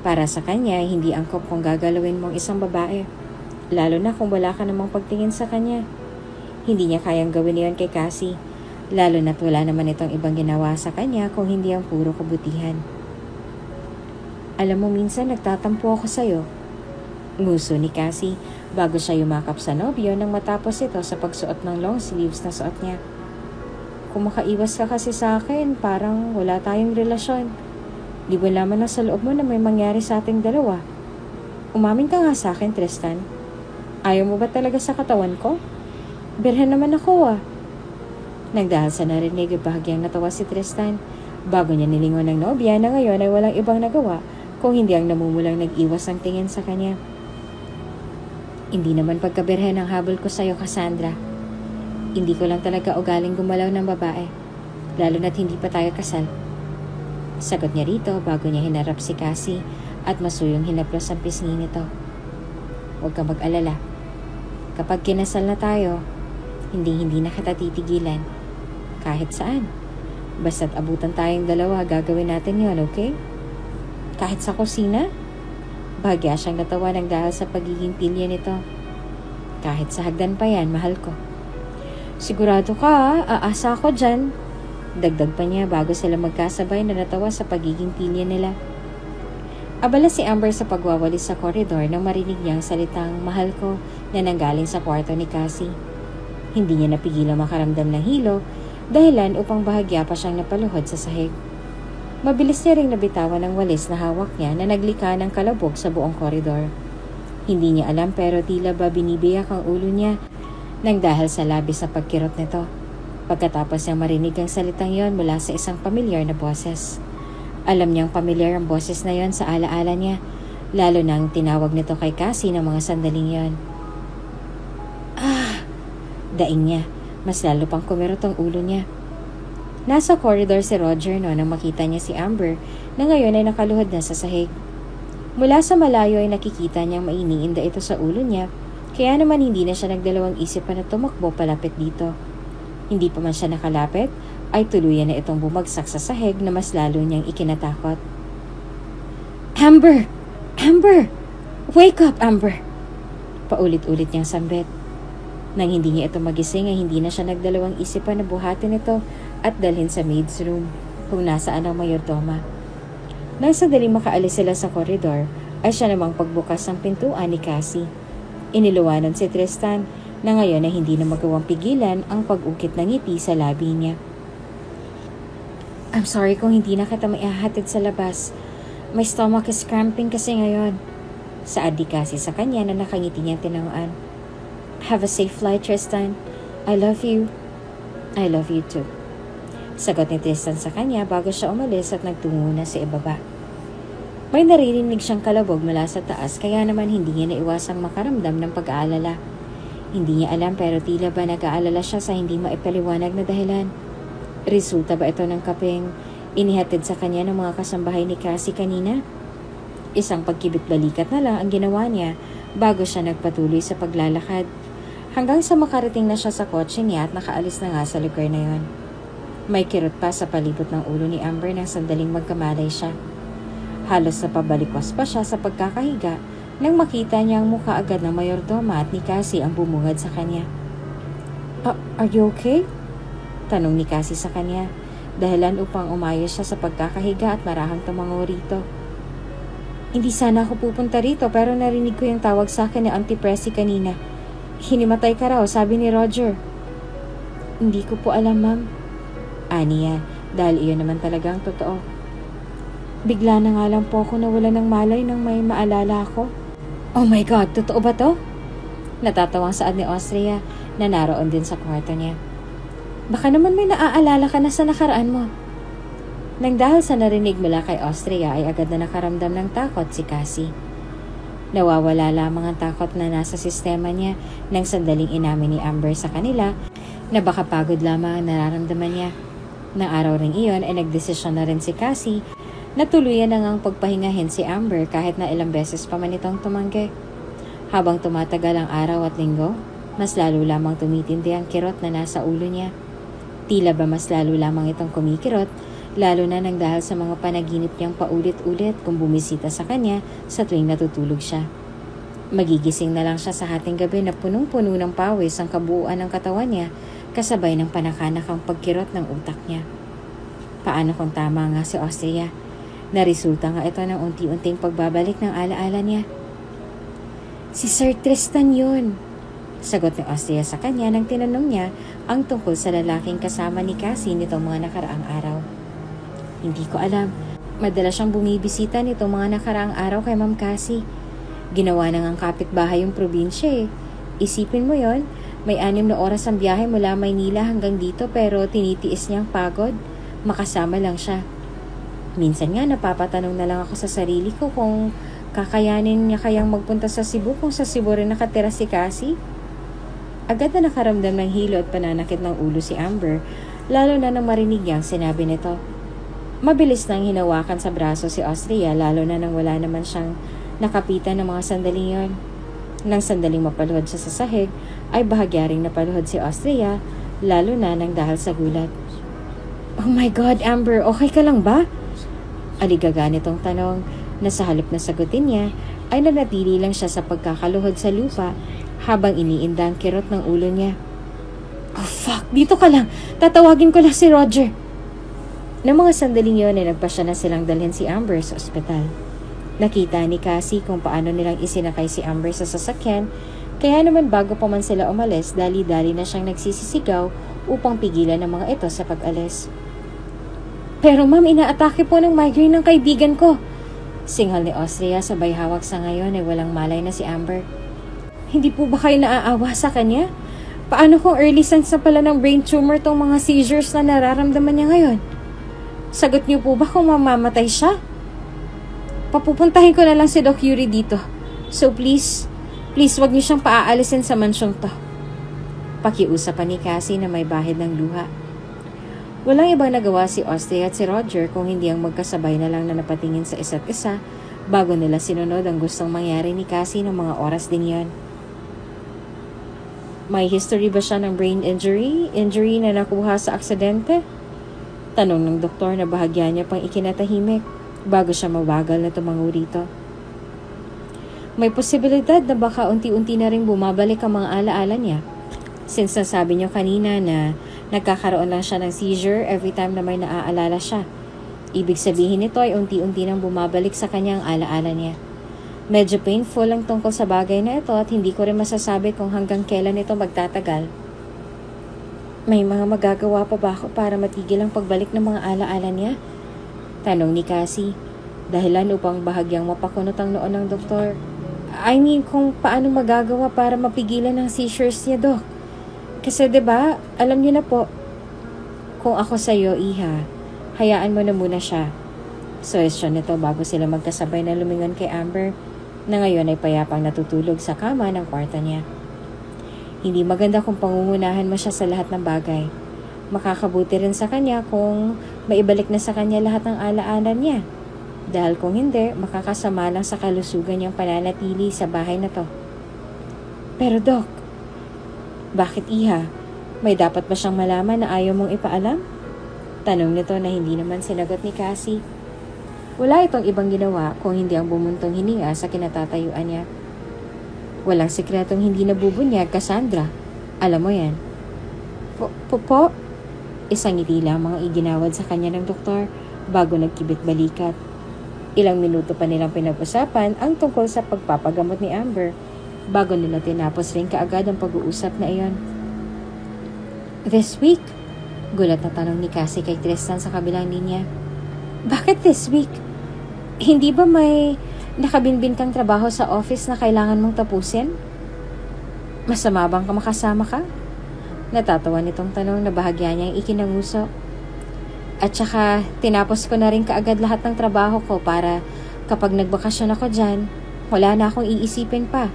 Speaker 1: Para sa kanya, hindi angkop kung gagalawin mong isang babae. Lalo na kung wala ka namang pagtingin sa kanya. Hindi niya kayang gawin iyon kay Cassie. Lalo na't wala naman itong ibang ginawa sa kanya kung hindi ang puro kabutihan. Alam mo, minsan nagtatampo ako sa'yo. Nguso ni Cassie bago siya yumakap sa nobyo nang matapos ito sa pagsuot ng long sleeves na suot niya. Kung makaiwas ka kasi sa akin, parang wala tayong relasyon. Di ba naman na sa loob mo na may mangyari sa ating dalawa? Umamin ka nga sa akin, Tristan. Ayaw mo ba talaga sa katawan ko? Birhen naman ako ah. Nagdahil sa narinig, bahagyang natawa si Tristan bago niya nilingon ng nobya na ngayon ay walang ibang nagawa kung hindi ang namumulang nag-iwas ang tingin sa kanya. Hindi naman pagkabirhen ang habol ko sa'yo, Cassandra. Hindi ko lang talaga ugaling gumalaw ng babae, lalo na't hindi pa tayo kasal. Sagot niya rito bago niya hinarap si Cassie at masuyong hinaplos ang pisngi nito. Huwag ka mag-alala. Kapag kinasal na tayo, hindi na kita titigilan. Kahit saan. Basta't abutan tayong dalawa, gagawin natin yon, okay? Kahit sa kusina? Bahagya siyang natawa ng dahil sa pagiging pilya nito. Kahit sa hagdan pa yan, mahal ko. Sigurado ka, aasa ako dyan. Dagdag pa niya bago sila magkasabay na natawa sa pagiging pilya nila. Abala si Amber sa pagwawalis sa koridor nang marinig niyang salitang mahal ko na nanggaling sa kwarto ni Cassie. Hindi niya napigilang makaramdam ng hilo, dahilan upang bahagya pa siyang napaluhod sa sahig. Mabilis niya ring nabitawan ang walis na hawak niya na naglika ng kalabog sa buong koridor. Hindi niya alam pero tila ba binibiyak ang ulo niya nang dahil sa labis na pagkirot nito. Pagkatapos niyang marinig ang salitang yon mula sa isang pamilyar na boses. Alam niyang pamilyar ang boses na yon sa alaala niya, lalo nang tinawag nito kay Cassie ng mga sandaling yon. Ah! Daing niya, mas lalo pang kumirot ang ulo niya. Nasa corridor si Roger nang makita niya si Amber na ngayon ay nakaluhod na sa sahig. Mula sa malayo ay nakikita niyang mainiinda ito sa ulo niya, kaya naman hindi na siya nagdalawang isip pa na tumakbo palapit dito. Hindi pa man siya nakalapit, ay tuluyan na itong bumagsak sa sahig na mas lalo niyang ikinatakot. Amber! Amber! Wake up, Amber! Paulit-ulit niyang sambit. Nang hindi niya ito magising ay hindi na siya nagdalawang isip pa na buhatin ito at dalhin sa maid's room kung nasaan ang mayordoma. Nang sandaling makaalis sila sa koridor, ay siya namang pagbukas ng pintuan ni Cassie. Iniluwanan si Tristan na ngayon ay hindi na magawang pigilan ang pag-ukit ng ngiti sa labi niya. I'm sorry kung hindi na kita maihahatid sa labas. My stomach is cramping kasi ngayon. Saad di Cassie sa kanya na nakangiti niyang tinawaan. Have a safe flight, Tristan. I love you. I love you too. Sagot ni Tristan sa kanya bago siya umalis at nagtungo na sa ibaba. May naririnig siyang kalabog mula sa taas kaya naman hindi niya naiwasang makaramdam ng pag-aalala. Hindi niya alam pero tila ba nag-aalala siya sa hindi maipaliwanag na dahilan. Resulta ba ito ng kapeng inihatid sa kanya ng mga kasambahay ni Cassie kanina? Isang pagkibit-balikat na lang ang ginawa niya bago siya nagpatuloy sa paglalakad. Hanggang sa makarating na siya sa kotse niya at nakaalis na nga sa lugar na yon. May kirot pa sa palibot ng ulo ni Amber nang sandaling magkamalay siya. Halos napabalikwas pa siya sa pagkakahiga nang makita niya ang mukha agad ng mayordoma at ni Cassie ang bumungad sa kanya. Are you okay? Tanong ni Cassie sa kanya, dahilan upang umayos siya sa pagkakahiga at marahang tumango rito. Hindi sana ako pupunta rito pero narinig ko yung tawag sa akin ni Auntie Pressy kanina. Hinimatay ka raw, sabi ni Roger. Hindi ko po alam, ma'am. Aniya, dahil iyon naman talagang totoo. Bigla na nga lang po ako nawala ng malay nang may maalala ako. Oh my God, totoo ba to? Natatawang saad ni Austria na naroon din sa kwarto niya. Baka naman may naaalala ka na sa nakaraan mo. Nang dahil sa narinig mula kay Austria ay agad na nakaramdam ng takot si Cassie. Nawawala lamang ang takot na nasa sistema niya nang sandaling inamin ni Amber sa kanila na baka pagod lamang ang nararamdaman niya. Nang araw ring iyon ay nagdesisyon na rin si Cassie na tuluyan na ngang pagpahingahin si Amber kahit na ilang beses pa man itong tumanggi. Habang tumatagal ang araw at linggo, mas lalo lamang tumitindi ang kirot na nasa ulo niya. Tila ba mas lalo lamang itong kumikirot, lalo na nang dahil sa mga panaginip niyang paulit-ulit kung bumisita sa kanya sa tuwing natutulog siya. Magigising na lang siya sa hating gabi na punong-puno ng pawis ang kabuuan ng katawan niya kasabay ng panakanakang pagkirot ng utak niya. Paano kung tama nga si Austria? Naresulta nga ito ng unti-unting pagbabalik ng alaala niya. Si Sir Tristan yun. Sagot ni Austria sa kanya nang tinanong niya ang tungkol sa lalaking kasama ni Cassie nitong mga nakaraang araw. Hindi ko alam. Madalas siyang bumibisita nitong mga nakaraang araw kay Ma'am Cassie. Ginawa na ngang kapitbahay yung probinsya eh. Isipin mo yon, may 6 na oras ang biyahe mula Maynila hanggang dito pero tinitiis niyang pagod. Makasama lang siya. Minsan nga napapatanong na lang ako sa sarili ko kung kakayanin niya kayang magpunta sa Cebu kung sa Cebu rin nakatira si Cassie. Agad na nakaramdam ng hilo at pananakit ng ulo si Amber, lalo na nang marinig niyang sinabi nito. Mabilis nang hinawakan sa braso si Austria, lalo na nang wala naman siyang nakapitan ng mga sandaling yon. Nang sandaling mapaluhod siya sa sahig, ay bahagya ring napaluhod si Austria, lalo na nang dahil sa gulat. Oh my God, Amber, okay ka lang ba? Aligaga nitong tanong na sa halip na sagutin niya ay nanatili lang siya sa pagkakaluhod sa lupa habang iniinda ang kirot ng ulo niya. Oh fuck, dito ka lang. Tatawagin ko lang si Roger. Nang mga sandaling yun ay nagpasya na silang dalhin si Amber sa ospital. Nakita ni Cassie kung paano nilang isinakay si Amber sa sasakyan, kaya naman bago pa man sila umalis, dali-dali na siyang nagsisisigaw upang pigilan ang mga ito sa pag-alis. Pero ma'am, inaatake po ng migraine ng kaibigan ko. Singhal ni Austria sabay hawak sa ngayon ay walang malay na si Amber. Hindi po ba kayo naaawa sa kanya? Paano kung early signs na pala ng brain tumor tong mga seizures na nararamdaman niya ngayon? Sagot niyo po ba kung mamamatay siya? Papupuntahin ko na lang si Doc Yuri dito. So please wag niyo siyang paaalisin sa mansyong to. Pakiusapan ni Cassie na may bahid ng luha. Walang ibang nagawa si Austria at si Roger kung hindi ang magkasabay na lang na napatingin sa isa't isa bago nila sinunod ang gustong mangyari ni Cassie ng mga oras din yon. May history ba siya ng brain injury? Injury na nakuha sa aksidente? Tanong ng doktor na bahagya niya pang ikinatahimik bago siya mabagal na tumango rito. May posibilidad na baka unti-unti na rin bumabalik ang mga alaala niya. Since nasabi niyo kanina na nagkakaroon lang siya ng seizure every time na may naaalala siya. Ibig sabihin nito ay unti-unti nang bumabalik sa kanya ang alaala niya. Medyo painful ang tungkol sa bagay na ito at hindi ko rin masasabi kung hanggang kailan ito magtatagal. May mga magagawa pa ba ako para matigil ang pagbalik ng mga alaala niya? Tanong ni Cassie, dahilan upang bahagyang mapakunot ang noon ng doktor. I mean, kung paano magagawa para mapigilan ang seizures niya, Doc. Kasi 'di ba, alam niyo na po, kung ako sa iyo, Iha, hayaan mo na muna siya. Suwestyon nito bago sila magkasabay na lumingon kay Amber, na ngayon ay payapang natutulog sa kama ng kwarto niya. Hindi maganda kung pangungunahan mo siya sa lahat ng bagay. Makakabuti rin sa kanya kung maibalik na sa kanya lahat ng alaala niya. Dahil kung hindi, makakasama lang sa kalusugan niyang pananatili sa bahay na to. Pero Doc, bakit Iha? May dapat ba siyang malaman na ayaw mong ipaalam? Tanong nito na hindi naman sinagot ni Cassie. Wala itong ibang ginawa kung hindi ang bumuntong hininga sa kinatatayuan niya. Walang sikretong hindi nabubunyag, Cassandra. Alam mo yan. Po? Isang ngiti lang mga iginawad sa kanya ng doktor bago nagkibit balikat. Ilang minuto pa nilang pinag-usapan ang tungkol sa pagpapagamot ni Amber bago nila tinapos rin kaagad ang pag-uusap na iyon. This week? Gulat na tanong ni Cassie kay Tristan sa kabilang linya. Bakit this week? Hindi ba may nakabinbin kang trabaho sa office na kailangan mong tapusin? Masama bang makasama ka? Natatawa nitong tanong na bahagya niyang ikinanguso. At saka, tinapos ko na rin kaagad lahat ng trabaho ko para kapag nagbakasyon ako dyan, wala na akong iisipin pa.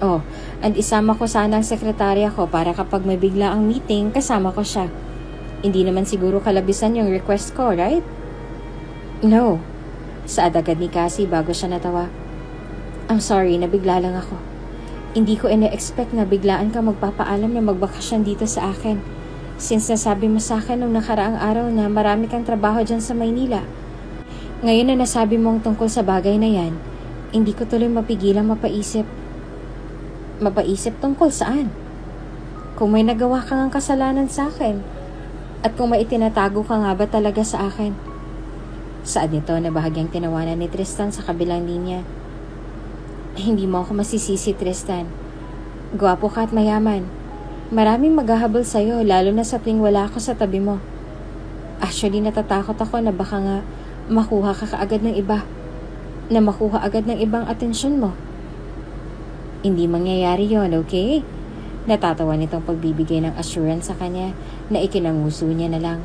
Speaker 1: Oh, and isama ko sana ang sekretarya ko para kapag may bigla ang meeting, kasama ko siya. Hindi naman siguro kalabisan yung request ko, right? No. Saad agad ni Cassie bago siya natawa. I'm sorry, nabigla lang ako. Hindi ko ina-expect na biglaan ka magpapaalam na magbakasyon dito sa akin. Since nasabi mo sa akin nung nakaraang araw na marami kang trabaho dyan sa Maynila. Ngayon na nasabi mong tungkol sa bagay na yan, hindi ko tuloy mapigilang mapaisip. Mapaisip tungkol saan? Kung may nagawa kang kasalanan sa akin, at kung may itinatago ka nga ba talaga sa akin? Saad nito na bahagyang tinawanan ni Tristan sa kabilang linya. Hindi mo ako masisisi, Tristan. Gwapo ka at mayaman. Maraming maghahabol sa'yo, lalo na sa tuwing wala ako sa tabi mo. Actually, natatakot ako na baka nga makuha ka kaagad ng iba. Na makuha agad ng ibang atensyon mo. Hindi mangyayari yon, okay? Natatawa nitong pagbibigay ng assurance sa kanya na ikinanguso niya na lang.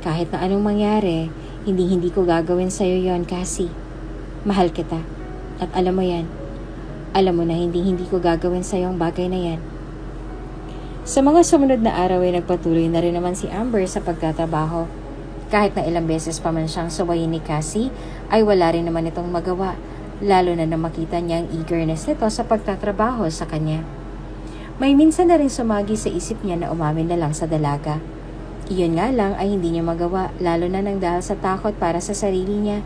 Speaker 1: Kahit na anong mangyari, hindi ko gagawin sa'yo yon, Cassie. Mahal kita. At alam mo yan. Alam mo na hindi ko gagawin sa'yo ang bagay na yan. Sa mga sumunod na araw ay nagpatuloy na rin naman si Amber sa pagtatrabaho. Kahit na ilang beses pa man siyang suwayin ni Cassie, ay wala rin naman itong magawa, lalo na makita niya ang eagerness nito sa pagtatrabaho sa kanya. May minsan na rin sumagi sa isip niya na umamin na lang sa dalaga. Iyon nga lang ay hindi niya magawa, lalo na nang dahil sa takot para sa sarili niya.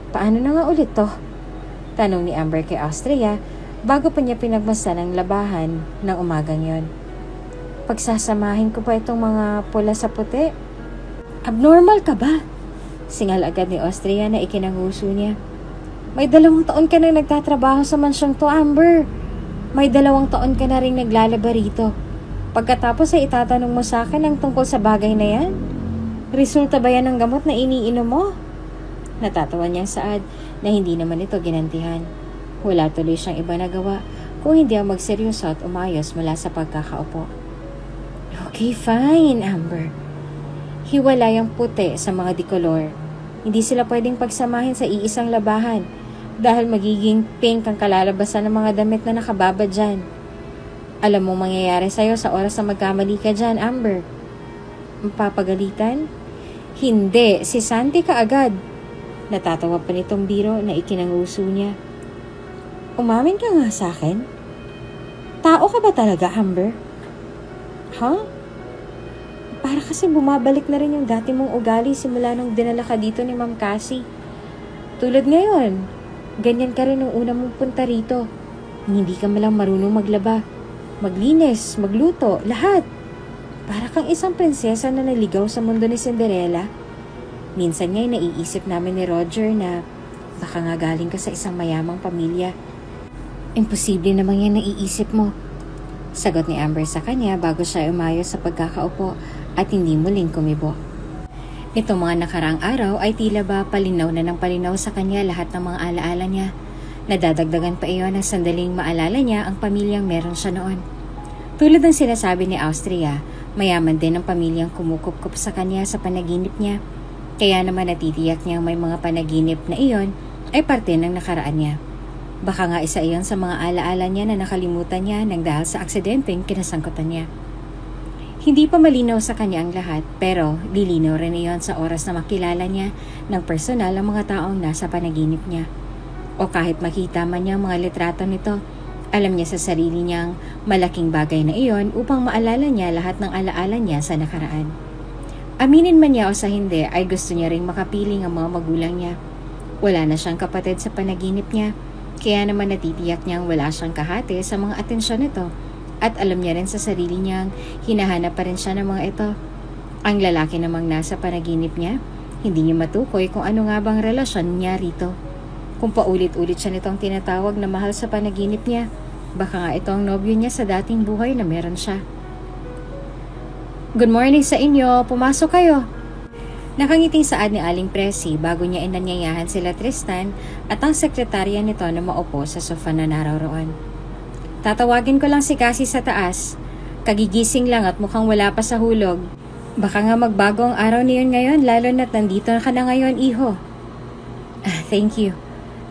Speaker 1: Paano na nga ulit to? Tanong ni Amber kay Austria bago pa niya pinagmasdan ang labahan ng umagang yon. Pagsasamahin ko pa itong mga pula sa puti? Abnormal ka ba? Singal agad ni Austria na ikinanguso niya. May 2 taon ka na nagtatrabaho sa mansyong to, Amber. May 2 taon ka na rin naglalaba rito. Pagkatapos ay itatanong mo sa akin ang tungkol sa bagay na yan? Resulta ba yan ng gamot na iniinom mo? Natatawa niyang saad na hindi naman ito ginantihan. Wala tuloy siyang iba nagawa kung hindi ang magseryoso at umayos mula sa pagkakaupo. Okay, fine, Amber. Hiwalay ang puti sa mga dikolor. Hindi sila pwedeng pagsamahin sa iisang labahan dahil magiging pink ang kalalabasan ng mga damit na nakababa dyan. Alam mo mangyayari sa'yo sa oras na magkamali ka dyan, Amber. Mapapagalitan? Hindi, si Santi ka agad. Natatawa pa nitong biro na ikinanguso niya. Umamin ka nga sa akin? Tao ka ba talaga, Amber? Huh? Para kasi bumabalik na rin yung dati mong ugali simula nung dinala ka dito ni Ma'am Cassie. Tulad ngayon, ganyan ka rin nung una mong punta rito. Hindi ka malang marunong maglaba, maglinis, magluto, lahat. Para kang isang prinsesa na naligaw sa mundo ni Cinderella. Minsan nga'y naiisip namin ni Roger na baka nga galing ka sa isang mayamang pamilya. Imposible namang yan naiisip mo. Sagot ni Amber sa kanya bago siya umayos sa pagkakaupo at hindi muling kumibo. Itong mga nakaraang araw ay tila ba palinaw na ng palinaw sa kanya lahat ng mga alaala niya. Nadadagdagan pa iyon ng sandaling maalala niya ang pamilyang meron siya noon. Tulad ng sinasabi ni Austria, mayaman din ang pamilyang kumukupkup sa kanya sa panaginip niya. Kaya naman natitiyak niyang may mga panaginip na iyon ay parte ng nakaraan niya. Baka nga isa iyon sa mga alaala niya na nakalimutan niya nang dahil sa aksidenteng kinasangkutan niya. Hindi pa malinaw sa kanya ang lahat, pero lilinaw rin iyon sa oras na makilala niya ng personal ang mga taong nasa panaginip niya. O kahit makita man niya ang mga litrato nito, alam niya sa sarili niyang malaking bagay na iyon upang maalala niya lahat ng alaala niya sa nakaraan. Aminin man niya o sa hindi ay gusto niya ring makapiling ang mga magulang niya. Wala na siyang kapatid sa panaginip niya, kaya naman natitiyak niyang wala siyang kahati sa mga atensyon nito at alam niya rin sa sarili niyang hinahanap pa rin siya ng mga ito. Ang lalaki namang nasa panaginip niya, hindi niya matukoy kung ano nga bang relasyon niya rito. Kung paulit-ulit siya nitong tinatawag na mahal sa panaginip niya, baka nga ito ang nobyo niya sa dating buhay na meron siya. Good morning sa inyo, pumasok kayo. Nakangiting saad ni Aling Presi bago niya inanyayahan sila Tristan at ang sekretarya nito na maupo sa sofa na naroroon. Tatawagin ko lang si Cassie sa taas. Kagigising lang at mukhang wala pa sa hulog. Baka nga magbago ang araw niyon ngayon lalo na't nandito ka na ngayon, iho. Thank you.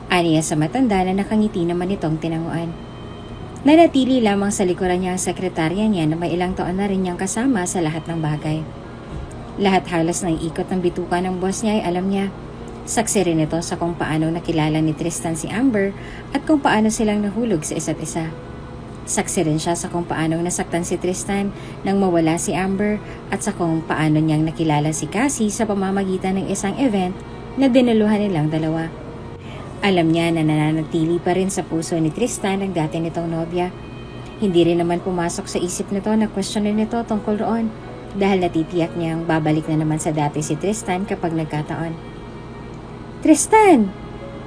Speaker 1: Aniya sa matanda na nakangiti naman itong tinanguan. Nanatili lamang sa likuran niya ang sekretarya niya na may ilang taon na rin niyang kasama sa lahat ng bagay. Lahat halos ng ikot ng bituka ng boss niya ay alam niya. Saksi rin ito sa kung paano nakilala ni Tristan si Amber at kung paano silang nahulog sa isa't isa. Saksi rin siya sa kung paano nasaktan si Tristan nang mawala si Amber at sa kung paano niyang nakilala si Cassie sa pamamagitan ng isang event na dinaluhan nilang dalawa. Alam niya na nananatili pa rin sa puso ni Tristan ang dati nitong nobya. Hindi rin naman pumasok sa isip nito na questionin nito tungkol roon dahil natitiyak niyang babalik na naman sa dati si Tristan kapag nagkataon. Tristan!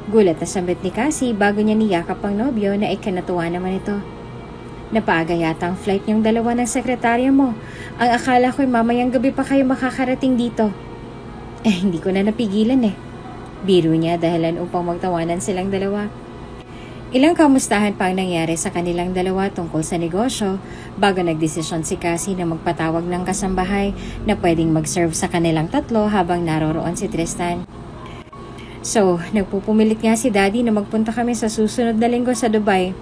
Speaker 1: Gulat na sambit ni Cassie bago niya niyakap ang nobyo na ikinatuwa naman ito. Napaaga yata ang flight niyong dalawa ng sekretarya mo. Ang akala ko'y mamayang gabi pa kayo makakarating dito. Hindi ko na napigilan Biro niya dahilan upang magtawanan silang dalawa. Ilang kamustahan pa ang nangyari sa kanilang dalawa tungkol sa negosyo bago nagdesisyon si Cassie na magpatawag ng kasambahay na pwedeng mag-serve sa kanilang tatlo habang naroroon si Tristan. So, nagpupumilit nga si Daddy na magpunta kami sa susunod na linggo sa Dubai.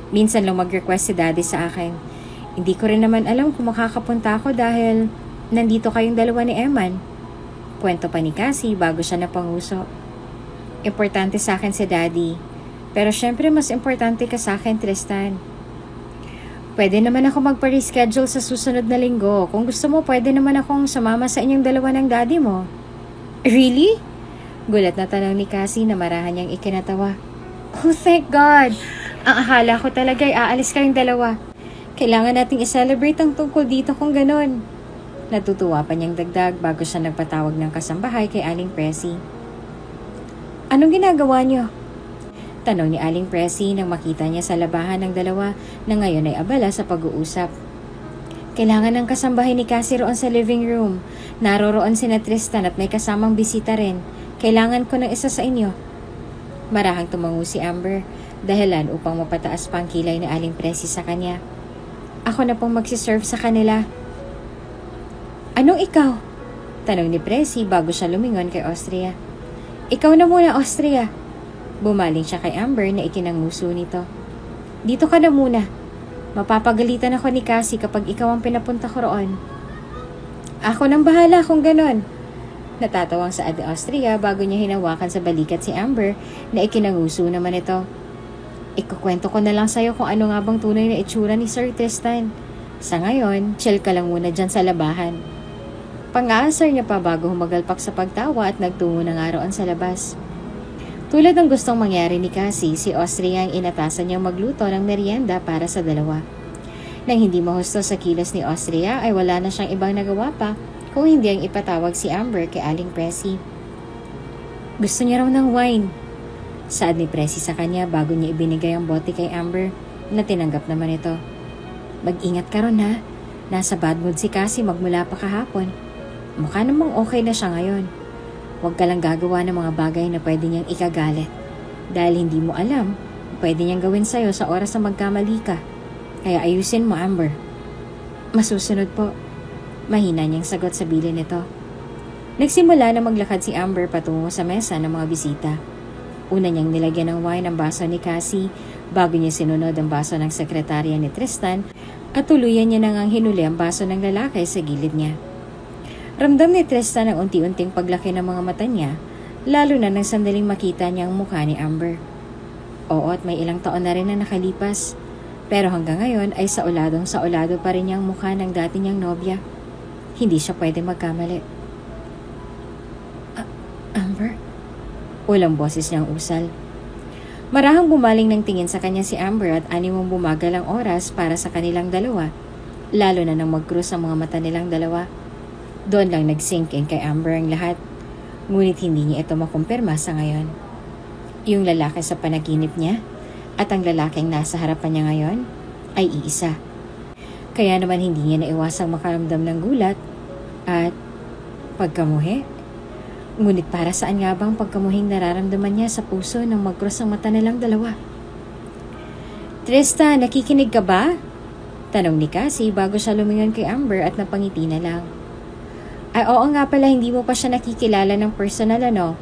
Speaker 1: Minsan lang mag-request si Daddy sa akin. Hindi ko rin naman alam kung makakapunta ako dahil nandito kayong dalawa ni Eman. Kwento pa ni Cassie bago siya napanguso. Importante sa akin si Daddy. Pero syempre mas importante ka sa akin, Tristan. Pwede naman ako magpa-reschedule sa susunod na linggo. Kung gusto mo, pwede naman akong sumama sa inyong dalawa ng daddy mo. Really? Gulat na tanong ni Cassie na marahan niyang ikinatawa. Oh, thank God! Ang akala ko talaga ay aalis kayong dalawa. Kailangan nating i-celebrate ang tungkol dito kung ganon. Natutuwa pa niyang dagdag bago siya nagpatawag ng kasambahay kay Aling Presi. Anong ginagawa niyo? Tanong ni Aling Presi nang makita niya sa labahan ng dalawa na ngayon ay abala sa pag-uusap. Kailangan ng kasambahay ni Cassie roon sa living room. Naroroon sina Tristan at may kasamang bisita rin. Kailangan ko ng isa sa inyo. Marahang tumango si Amber, dahilan upang mapataas pa ang kilay ni Aling Presi sa kanya. Ako na pong magsiserve sa kanila. Anong ikaw? Tanong ni Presi bago siya lumingon kay Austria. Ikaw na muna, Austria. Bumaling siya kay Amber na ikinanguso nito. Dito ka na muna. Mapapagalitan ako ni Cassie kapag ikaw ang pinapunta ko roon. Ako nang bahala kung ganon. Natatawang sa Ate Austria bago niya hinawakan sa balikat si Amber na ikinanguso naman ito. Ikukwento ko na lang sa'yo kung ano nga bang tunay na itsura ni Sir Tristan. Sa ngayon, chill ka lang muna dyan sa labahan. Pang-aasar niya pa bago humagalpak sa pagtawa at nagtungo na nga roon sa labas. Tulad ng gustong mangyari ni Cassie, si Austria ang inatasan niyang magluto ng merienda para sa dalawa. Nang hindi mahusto sa kilos ni Austria ay wala na siyang ibang nagawa pa kung hindi ang ipatawag si Amber kay Aling Presi. Gusto niya raw ng wine. Saad ni Presi sa kanya bago niya ibinigay ang bote kay Amber na tinanggap naman ito. Mag-ingat ka ron ha. Nasa bad mood si Cassie magmula pa kahapon. Mukha namang okay na siya ngayon. Huwag ka lang gagawa ng mga bagay na pwede niyang ikagalit. Dahil hindi mo alam, pwede niyang gawin sa'yo sa oras na magkamali ka. Kaya ayusin mo, Amber. Masusunod po. Mahina niyang sagot sa bilin nito. Nagsimula na maglakad si Amber patungo sa mesa ng mga bisita. Una niyang nilagyan ng wine ang baso ni Cassie bago niya sinunod ang baso ng sekretarya ni Tristan at tuluyan niya nang hinuli ang baso ng lalaki sa gilid niya. Ramdam ni Tristan ang unti-unting paglaki ng mga mata niya, lalo na nang sandaling makita niya ang mukha ni Amber. Oo, at may ilang taon na rin na nakalipas, pero hanggang ngayon ay sauladong saulado pa rin niya ang mukha ng dati niyang nobya. Hindi siya pwede magkamali. Amber? Ulang boses niyang usal. Marahang bumaling ng tingin sa kanya si Amber at animong bumagal ang oras para sa kanilang dalawa, lalo na nang mag-cruise ang mga mata nilang dalawa. Doon lang nag-sink in kay Amber ang lahat, ngunit hindi niya ito makumpirma sa ngayon. Yung lalaki sa panaginip niya at ang lalaking nasa harapan niya ngayon ay iisa. Kaya naman hindi niya naiwasang makaramdam ng gulat at pagkamuhi. Ngunit para saan nga bang pagkamuhing nararamdaman niya sa puso nang mag-cross ang mata nilang dalawa? Tristan, nakikinig ka ba? Tanong ni Cassie bago siya lumingon kay Amber at napangiti na lang. Ay oo nga pala, hindi mo pa siya nakikilala ng personal ano?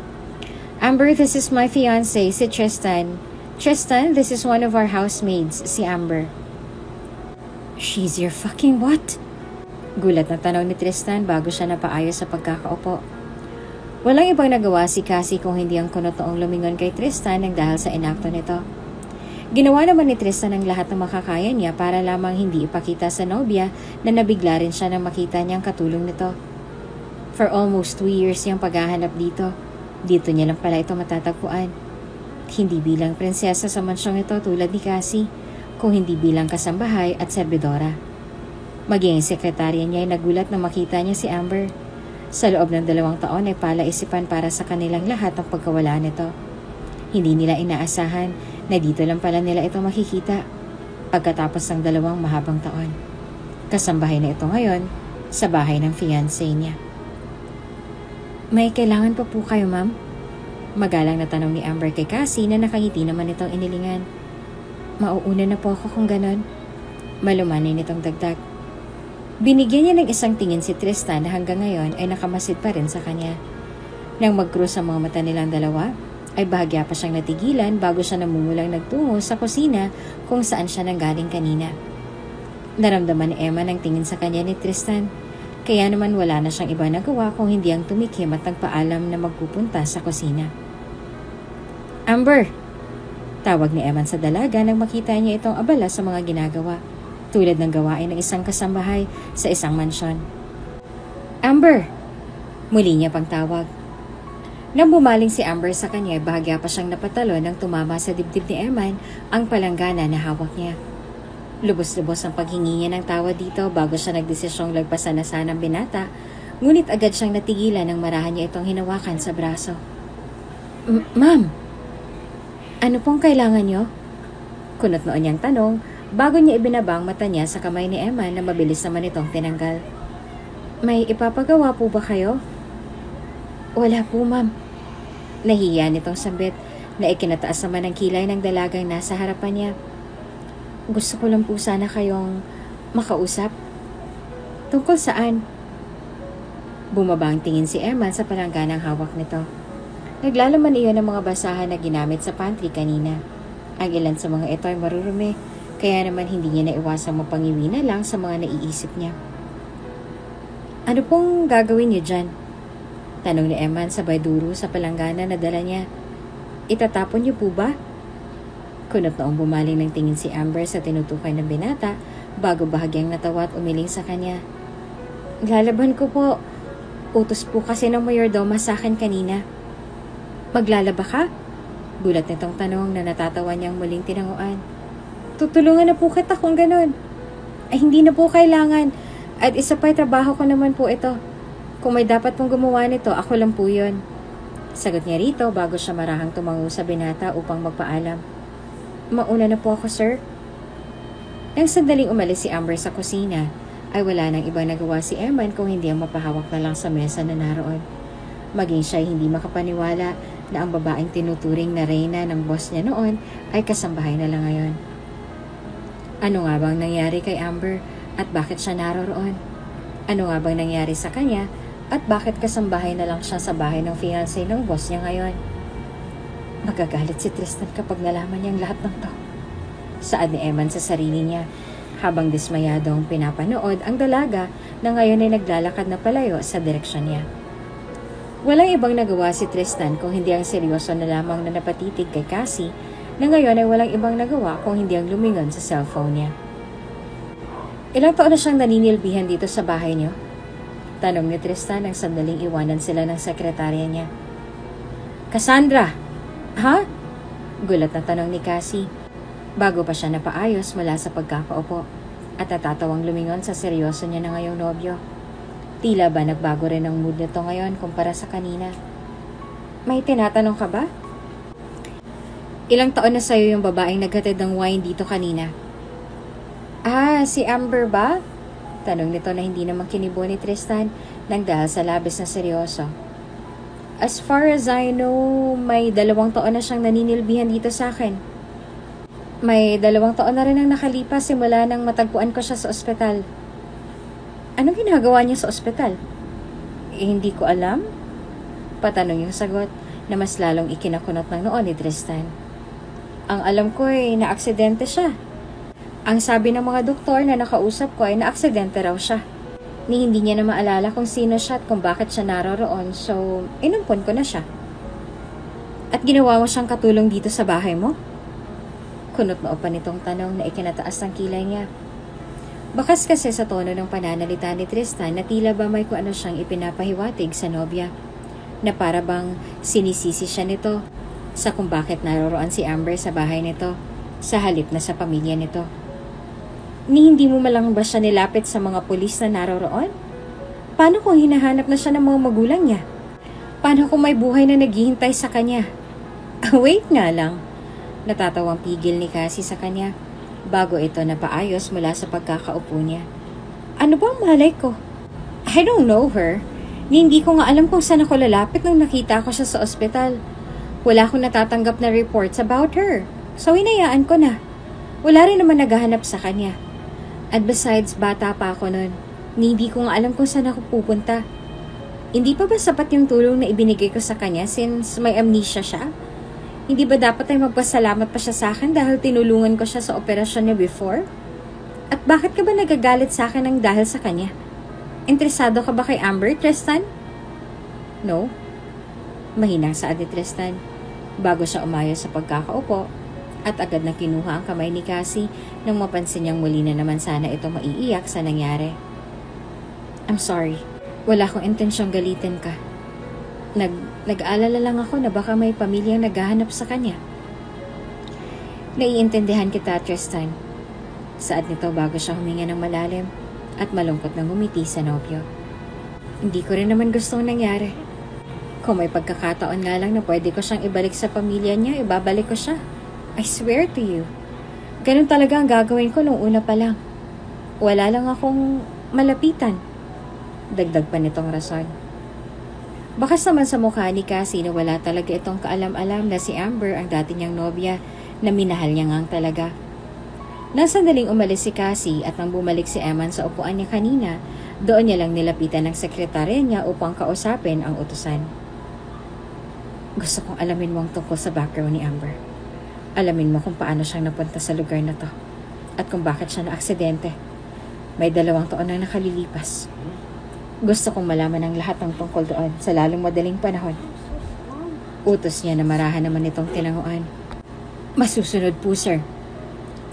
Speaker 1: Amber, this is my fiancé, si Tristan. Tristan, this is one of our housemaids, si Amber. She's your fucking what? Gulat na tanong ni Tristan bago siya napaayos sa pagkakaupo. Walang ibang nagawa si Cassie kung hindi ang kunotoong lumingon kay Tristan nang dahil sa inakto nito. Ginawa naman ni Tristan ang lahat ng makakaya niya para lamang hindi ipakita sa nobya na nabigla rin siya nang makita niyang katulong nito. For almost 2 years niyang paghahanap dito. Dito niya lang pala ito matatagpuan. Hindi bilang prinsesa sa mansyong ito tulad ni Cassie, kung hindi bilang kasambahay at serbidora. Maging sekretarya niya ay nagulat na makita niya si Amber. Sa loob ng 2 taon ay palaisipan para sa kanilang lahat ang pagkawala nito. Hindi nila inaasahan na dito lang pala nila ito makikita pagkatapos ng 2 mahabang taon. Kasambahay na ito ngayon sa bahay ng fiancé niya. May kailangan pa po kayo, ma'am? Magalang na tanong ni Amber kay Cassie na nakangiti naman itong inilingan. Mauuna na po ako kung ganon. Malumanay nitong dagdag. Binigyan niya ng isang tingin si Tristan na hanggang ngayon ay nakamasid pa rin sa kanya. Nang mag-cruise ang mga mata nilang dalawa, ay bahagya pa siyang natigilan bago siya namumulang nagtungo sa kusina kung saan siya nanggaling kanina. Naramdaman ni Emma ng tingin sa kanya ni Tristan, kaya naman wala na siyang iba nagawa kung hindi ang tumikim at nagpaalam na magpupunta sa kusina. Amber! Tawag ni Eman sa dalaga nang makita niya itong abala sa mga ginagawa, tulad ng gawain ng isang kasambahay sa isang mansyon. Amber! Muli niya pang tawag. Nang bumaling si Amber sa kanya, bahagya pa siyang napatalo nang tumama sa dibdib ni Eman ang palanggana na hawak niya. Lubos-lubos ang paghingi niya ng tawad dito bago siya nagdesisyong lagpasan na sanang binata, ngunit agad siyang natigilan nang marahan niya itong hinawakan sa braso. Ma'am, ano pong kailangan niyo? Kunot noon niyang tanong bago niya ibinaba ang mata niya sa kamay ni Eman na mabilis naman itong tinanggal. May ipapagawa po ba kayo? Wala po, ma'am. Nahiya nitong sambit na ikinataas naman ang kilay ng dalagang nasa harapan niya. Gusto ko lang po sana kayong makausap. Tungkol saan? Bumaba ang tingin si Eman sa palangganang hawak nito. Naglalaman iyon ng mga basahan na ginamit sa pantry kanina. Ang ilan sa mga ito ay marurumi, kaya naman hindi niya naiwasang mapangiwi na lang sa mga naiisip niya. Ano pong gagawin niyo dyan? Tanong ni Eman sabay duro sa palanggana na dala niya. Itatapon niyo po ba? Kunot noong bumaling ng tingin si Amber sa tinutukoy ng binata bago bahagyang natawa at umiling sa kanya. Lalaban ko po. Utos po kasi ng mayordoma sa akin kanina. Maglalaba ka? Gulat nitong tanong na natatawa niyang muling tinanguan. Tutulungan na po kita kung ganon. Ay hindi na po kailangan. At isa pa'y trabaho ko naman po ito. Kung may dapat pong gumawa nito, ako lang po yun. Sagot niya rito bago siya marahang tumango sa binata upang magpaalam. Mauna na po ako, sir. Nang sandaling umalis si Amber sa kusina, ay wala nang ibang nagawa si Eman kung hindi ang mapahawak na lang sa mesa na naroon. Maging siya ay hindi makapaniwala na ang babaeng tinuturing na reyna ng boss niya noon ay kasambahay na lang ngayon. Ano nga bang nangyari kay Amber at bakit siya naroroon? Ano nga bang nangyari sa kanya at bakit kasambahay na lang siya sa bahay ng fiancé ng boss niya ngayon? Magagalit si Tristan kapag nalaman niyang lahat ng to. Saad ni Eman sa sarili niya, habang dismayadong pinapanood ang dalaga na ngayon ay naglalakad na palayo sa direksyon niya. Walang ibang nagawa si Tristan kung hindi ang seryoso na lamang na napatitig kay Cassie, na ngayon ay walang ibang nagawa kung hindi ang lumingon sa cellphone niya. Ilang taon na siyang naninilbihan dito sa bahay niyo? Tanong ni Tristan nang sandaling iwanan sila ng sekretarya niya. Cassandra! Ha? Gulat na tanong ni Cassie. Bago pa siya napaayos mula sa pagkakaupo at natatawang lumingon sa seryoso niya na ngayong nobyo. Tila ba nagbago rin ang mood nito ngayon kumpara sa kanina? May tinatanong ka ba? Ilang taon na sa'yo yung babaeng naghatid ng wine dito kanina? Ah, si Amber ba? Tanong nito na hindi naman kinibo ni Tristan nang dahil sa labis na seryoso. As far as I know, may 2 taon na siyang naninilbihan dito sa akin. May 2 taon na rin ang nakalipas simula nang matagpuan ko siya sa ospital. Anong ginagawa niya sa ospital? Hindi ko alam. Patanong yung sagot na mas lalong ikinakunot ng noon ni Tristan. Ang alam ko ay naaksidente siya. Ang sabi ng mga doktor na nakausap ko ay naaksidente raw siya. Ni hindi niya na maalala kung sino siya at kung bakit siya naroroon, so inumpon ko na siya. At ginawa mo siyang katulong dito sa bahay mo? Kunot noo pa nitong tanong na ikinataas ng kilay niya. Bakas kasi sa tono ng pananalita ni Tristan na tila ba may kung ano siyang ipinapahiwatig sa nobya, na para bang sinisisi siya nito sa kung bakit naroroon si Amber sa bahay nito, sa halip na sa pamilya nito. Ni hindi mo malang ba siya nilapit sa mga pulis na naroroon? Paano kung hinahanap na siya ng mga magulang niya? Paano kung may buhay na naghihintay sa kanya? Wait nga lang. Natatawang pigil ni Cassie sa kanya bago ito napaayos mula sa pagkakaupo niya. Ano ba ang malay ko? I don't know her. Hindi ko nga alam kung saan ako lalapit nung nakita ko siya sa ospital. Wala akong natatanggap na reports about her. So hinayaan ko na. Wala rin naman naghahanap sa kanya. At besides, bata pa ako nun. Hindi ko nga alam kung saan ako pupunta. Hindi pa ba sapat yung tulong na ibinigay ko sa kanya since may amnesia siya? Hindi ba dapat ay magpasalamat pa siya sa akin dahil tinulungan ko siya sa operasyon niya before? At bakit ka ba nagagalit sa akin ng dahil sa kanya? Interesado ka ba kay Amber, Tristan? No. Mahina saad ni Tristan bago siya umayos sa pagkakaupo at agad na kinuha ang kamay ni Cassie nang mapansin niyang muli na naman sana ito maiiyak sa nangyari. I'm sorry. Wala akong intensyong galitin ka. Nag-aalala lang ako na baka may pamilyang naghahanap sa kanya. Naiintindihan kita, Tristan. Saad nito bago siya huminga ng malalim at malungkot na ngumiti sa nobyo. Hindi ko rin naman gustong nangyari. Kung may pagkakataon nga lang na pwede ko siyang ibalik sa pamilya niya, ibabalik ko siya. I swear to you. Ganun talaga ang gagawin ko nung una pa lang. Wala lang akong malapitan. Dagdag pa nitong rason. Bakas naman sa mukha ni Cassie na wala talaga itong kaalam-alam na si Amber ang dati niyang nobya na minahal niya ngang talaga. Nang sandaling umalis si Cassie at nang bumalik si Eman sa upuan niya kanina, doon niya lang nilapitan ng sekretarya niya upang kausapin ang utusan. Gusto kong alamin mo ang tungkol sa background ni Amber. Alamin mo kung paano siyang napunta sa lugar na to at kung bakit siya na-aksidente. May 2 taon na nakalilipas. Gusto kong malaman ang lahat ng tungkol doon sa lalong madaling panahon. Utos niya na marahan naman itong tinanguan. Masusunod po, sir.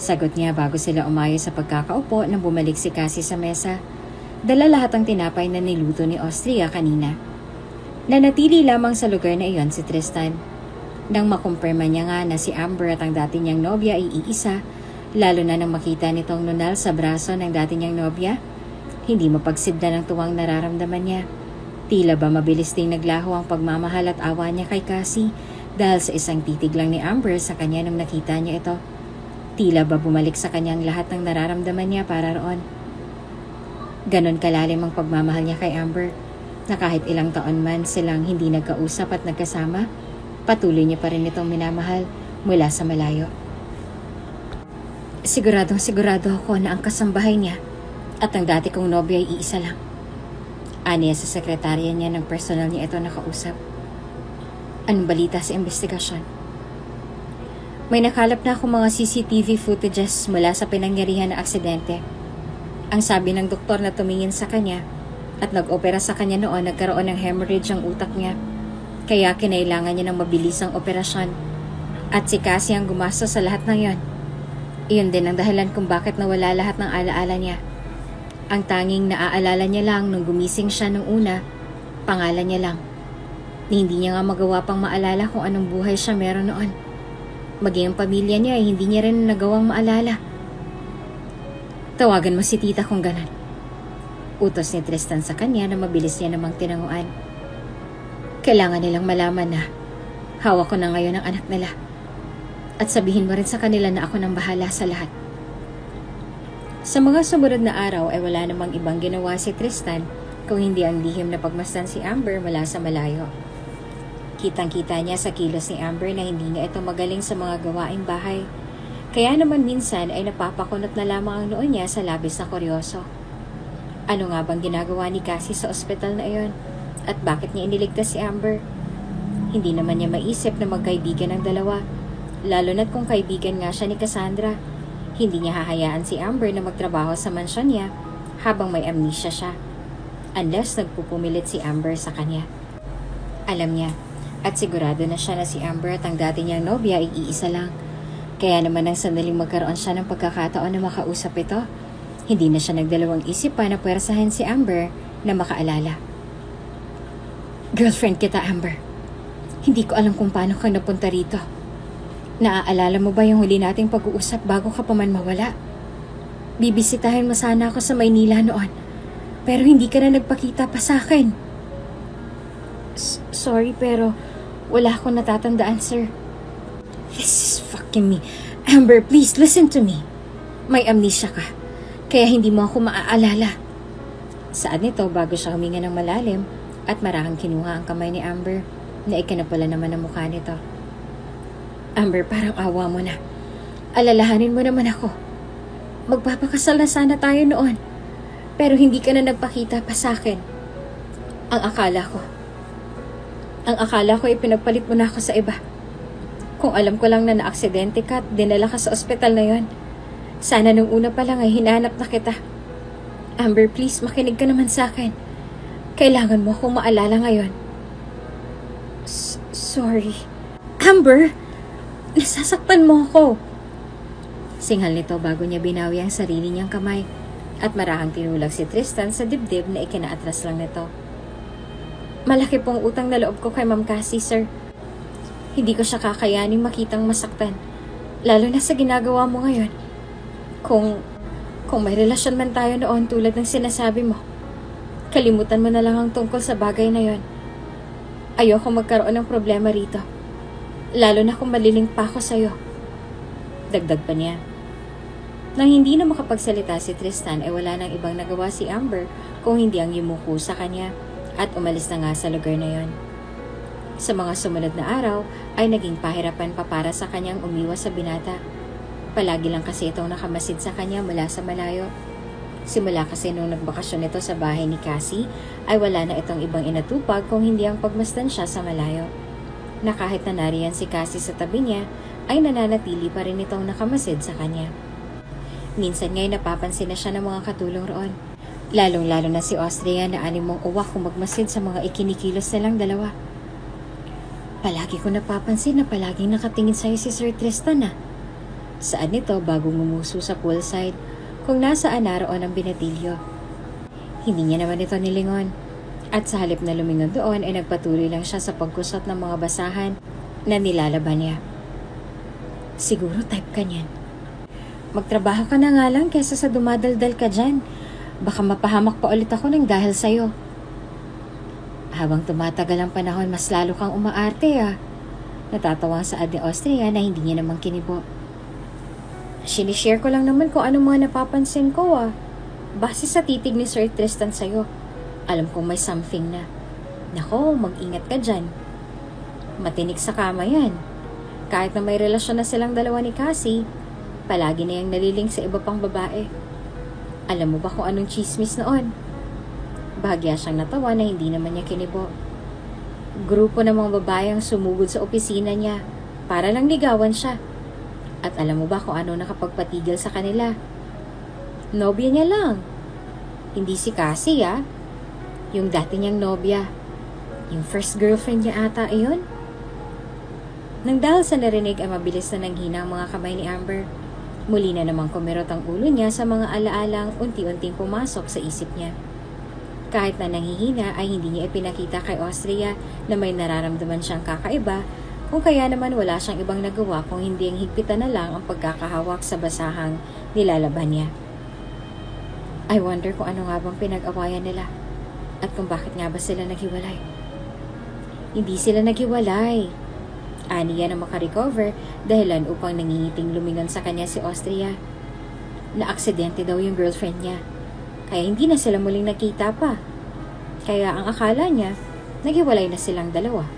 Speaker 1: Sagot niya bago sila umayos sa pagkakaupo nang bumalik si Cassie sa mesa. Dala lahat ang tinapay na niluto ni Austria kanina. Nanatili lamang sa lugar na iyon si Tristan. Nang makumpirma niya nga na si Amber at ang dati niyang nobya ay iisa, lalo na nang makita nitong nunal sa braso ng dati niyang nobya, hindi mapagsidla ng tuwang nararamdaman niya. Tila ba mabilis ding naglaho ang pagmamahal at awa niya kay Cassie dahil sa isang titig lang ni Amber sa kanya nang nakita niya ito. Tila ba bumalik sa kanyang lahat ng nararamdaman niya para roon. Ganon kalalim ang pagmamahal niya kay Amber na kahit ilang taon man silang hindi nagkausap at nagkasama, patuloy niya pa rin itong minamahal mula sa malayo. Siguradong sigurado ako na ang kasambahay niya at ang dati kong nobya ay iisa lang. Aniya sa sekretarya niya ng personal niya ito nakausap. Anong balita sa investigasyon? May nakalap na akong mga CCTV footages mula sa pinangyarihan na aksidente. Ang sabi ng doktor na tumingin sa kanya at nag-opera sa kanya noon, nagkaroon ng hemorrhage ang utak niya. Kaya kinailangan niya ng mabilisang operasyon. At si Cassie ang gumastos sa lahat ng yon. Iyon din ang dahilan kung bakit nawala lahat ng alaala niya. Ang tanging naaalala niya lang nung gumising siya nung una, pangalan niya lang. Hindi niya nga magawa pang maalala kung anong buhay siya meron noon. Maging ang pamilya niya ay hindi niya rin nagawang maalala. Tawagan mo si tita kung ganon. Utos ni Tristan sa kanya na mabilis niya namang tinanguan. Kailangan nilang malaman na hawak ko na ngayon ang anak nila. At sabihin mo rin sa kanila na ako nang bahala sa lahat. Sa mga sumunod na araw ay wala namang ibang ginawa si Tristan kung hindi ang lihim na pagmasdan si Amber mula sa malayo. Kitang-kita niya sa kilos ni Amber na hindi nga ito magaling sa mga gawaing bahay. Kaya naman minsan ay napapakunot na lamang ang noon niya sa labis na kuryoso. Ano nga bang ginagawa ni Cassie sa ospital na iyon? At bakit niya iniligtas si Amber? Hindi naman niya maisip na magkaibigan ang dalawa. Lalo na't kung kaibigan nga siya ni Cassandra. Hindi niya hahayaan si Amber na magtrabaho sa mansyon niya habang may amnesia siya. Unless nagpupumilit si Amber sa kanya. Alam niya at sigurado na siya na si Amber at ang dati niyang nobya ay iisa lang. Kaya naman nang sandaling magkaroon siya ng pagkakataon na makausap ito, hindi na siya nagdalawang isip pa na puwersahin si Amber na makaalala. Girlfriend kita, Amber. Hindi ko alam kung paano ka napunta rito. Naaalala mo ba yung huli nating pag-uusap bago ka pa man mawala? Bibisitahin mo sana ako sa Maynila noon, pero hindi ka na nagpakita pa sa akin. Sorry pero wala akong natatandaan, sir. This is fucking me. Amber, please listen to me. May amnesia ka, kaya hindi mo ako maaalala. Saad nito bago siya huminga ng malalim at marahang kinuha ang kamay ni Amber na ikinapula naman ang mukha nito. Amber, parang awa mo na. Alalahanin mo naman ako. Magpapakasal na sana tayo noon, pero hindi ka na nagpakita pa sa akin. Ang akala ko ay pinagpalit mo na ako sa iba. Kung alam ko lang na naaksidente ka at dinala ka sa ospital na yon, sana nung una pa lang ay hinanap na kita. Amber, please, makinig ka naman sa akin. Kailangan mo akong maalala ngayon. Sorry. Amber, nasasaktan mo ako. Singhal nito bago niya binawi ang sarili niyang kamay at marahang tinulag si Tristan sa dibdib na ikinaatras lang nito. Malaki pong utang na loob ko kay Ma'am Cassie, sir. Hindi ko siya kakayaning makitang masaktan, lalo na sa ginagawa mo ngayon. Kung may relasyon man tayo noon tulad ng sinasabi mo, kalimutan mo na lang ang tungkol sa bagay na yon. Ayoko magkaroon ng problema rito, lalo na kung maliling pa ako sa'yo. Dagdag pa niya. Nang hindi na makapagsalita si Tristan ay wala nang ibang nagawa si Amber kung hindi ang yumuko sa kanya at umalis na nga sa lugar na yon. Sa mga sumunod na araw ay naging pahirapan pa para sa kanyang umiwas sa binata. Palagi lang kasi itong nakamasid sa kanya mula sa malayo. Simula kasi nung nagbakasyon ito sa bahay ni Cassie ay wala na itong ibang inatupag kung hindi ang pagmasdan siya sa malayo. Na kahit na nariyan si Cassie sa tabi niya ay nananatili pa rin itong nakamasid sa kanya. Minsan nga'y napapansin na siya ng mga katulong roon. Lalong-lalo na si Austria na animong uwak kung magmasid sa mga ikinikilos nilang dalawa. Palagi ko napapansin na palaging nakatingin sa'yo si Sir Tristan ah. Saad nito bago ngumuso sa poolside kung nasaan naroon ang binatilyo. Hindi niya naman ito nilingon at sa halip na lumingon doon ay nagpatuloy lang siya sa pagkusot ng mga basahan na nilalaban niya. Siguro type ka niyan. Magtrabaho ka na nga lang kaysa sa dumadaldal ka dyan. Baka mapahamak pa ulit ako ng dahil sa'yo. Habang tumatagal ang panahon, mas lalo kang umaarte ah. Natatawa ang saad ni Austria na hindi niya naman kinibo. Sinishare ko lang naman kung ano mga napapansin ko ah. Base sa titig ni Sir Tristan sa'yo, alam kong may something na. Nako, mag-ingat ka dyan. Matinik sa kama yan. Kahit na may relasyon na silang dalawa ni Cassie, palagi na yung naliling sa iba pang babae. Alam mo ba kung anong chismis noon? Bahagya siyang natawa na hindi naman niya kinibo. Grupo ng mga babae ang sumugod sa opisina niya para lang ligawan siya. At alam mo ba kung ano nakapagpatigil sa kanila? Nobya niya lang. Hindi si Cassie ah. Yung dati niyang nobya. Yung first girlfriend niya ata iyon. Nang dahil sa narinig ay mabilis na nanghina ang mga kamay ni Amber. Muli na namang kumirot ang ulo niya sa mga alaalang unti-unting pumasok sa isip niya. Kahit na nanghihina ay hindi niya ipinakita kay Austria na may nararamdaman siyang kakaiba, kung kaya naman wala siyang ibang nagawa kung hindi ang higpitan na lang ang pagkakahawak sa basahang nilalaban niya. I wonder kung ano nga bang pinag-awayan nila at kung bakit nga ba sila naghiwalay. Hindi sila naghiwalay. Aniya na makarecover dahilan upang nangingiting lumingon sa kanya si Austria. Na-aksidente daw yung girlfriend niya, kaya hindi na sila muling nakita pa. Kaya ang akala niya, naghiwalay na silang dalawa.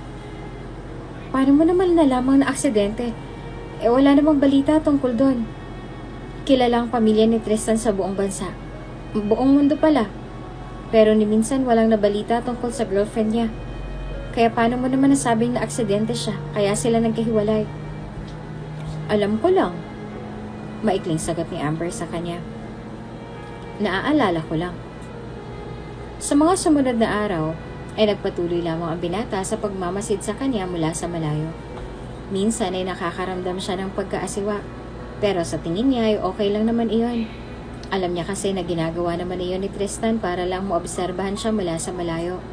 Speaker 1: Paano mo naman nalamang na aksidente? Wala namang balita tungkol doon. Kilala ang pamilya ni Tristan sa buong bansa. Buong mundo pala. Pero ni minsan walang nabalita tungkol sa girlfriend niya. Kaya paano mo naman nasabing na aksidente siya, kaya sila nagkahiwalay? Alam ko lang. Maikling sagot ni Amber sa kanya. Naaalala ko lang. Sa mga sumunod na araw, ay nagpatuloy lamang ang binata sa pagmamasid sa kanya mula sa malayo. Minsan ay nakakaramdam siya ng pagkaasiwa, pero sa tingin niya ay okay lang naman iyon. Alam niya kasi na ginagawa naman iyon ni Tristan para lang maobserbahan siya mula sa malayo.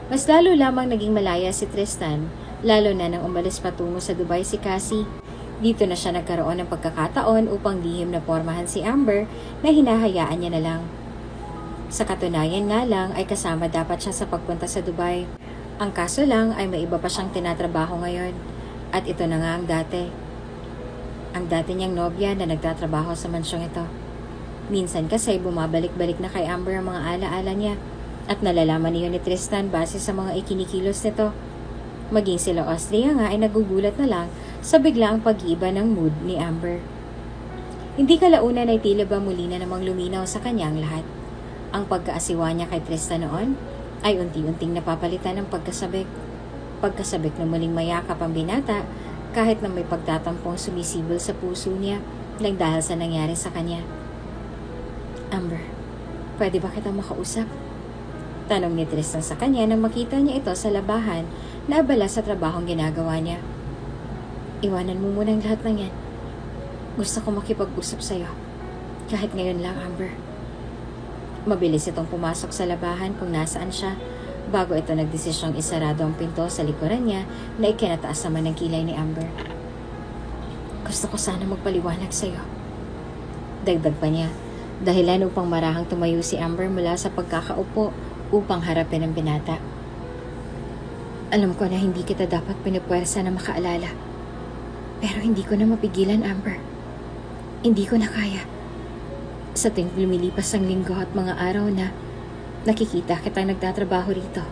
Speaker 1: Mas lalo lamang naging malaya si Tristan, lalo na nang umalis patungo sa Dubai si Cassie. Dito na siya nagkaroon ng pagkakataon upang lihim na pormahan si Amber na hinahayaan niya na lang. Sa katunayan nga lang ay kasama dapat siya sa pagpunta sa Dubai. Ang kaso lang ay may iba pa siyang tinatrabaho ngayon. At ito na nga ang dati. ang dati niyang nobya na nagtatrabaho sa mansyong ito. Minsan kasi bumabalik-balik na kay Amber ang mga alaala niya at nalalaman niyo ni Tristan base sa mga ikinikilos nito. Maging sila Austria nga ay nagugulat na lang sa biglaang pag-iiba ng mood ni Amber. Hindi kalaunan ay tila ba muli na namang luminaw sa kanya ang lahat. Ang pagkaasiwa niya kay Tristan noon ay unti-unting napapalitan ng pagkasabik. Pagkasabik na muling mayakap ang binata kahit na may pagtatampong sumisibol sa puso niya lang dahil sa nangyari sa kanya. Amber, pwede ba kita makausap? Tanong ni Tristan sa kanya nang makita niya ito sa labahan na abala sa trabahong ginagawa niya. Iwanan mo muna ang lahat ng yan. Gusto ko makipag-usap sa'yo. Kahit ngayon lang, Amber. Mabilis itong pumasok sa labahan kung nasaan siya bago ito nagdesisyong isarado ang pinto sa likuran niya na ikinataas naman ng kilay ni Amber. Gusto ko sana magpaliwanag sa'yo. Dagdag pa niya. Dahilan upang marahang tumayo si Amber mula sa pagkakaupo upang harapin ang binata. Alam ko na hindi kita dapat pinupwersa na makaalala. Pero hindi ko na mapigilan, Amber. Hindi ko na kaya. Sa tuwing lumilipas ang linggo at mga araw na nakikita kitang nagtatrabaho rito,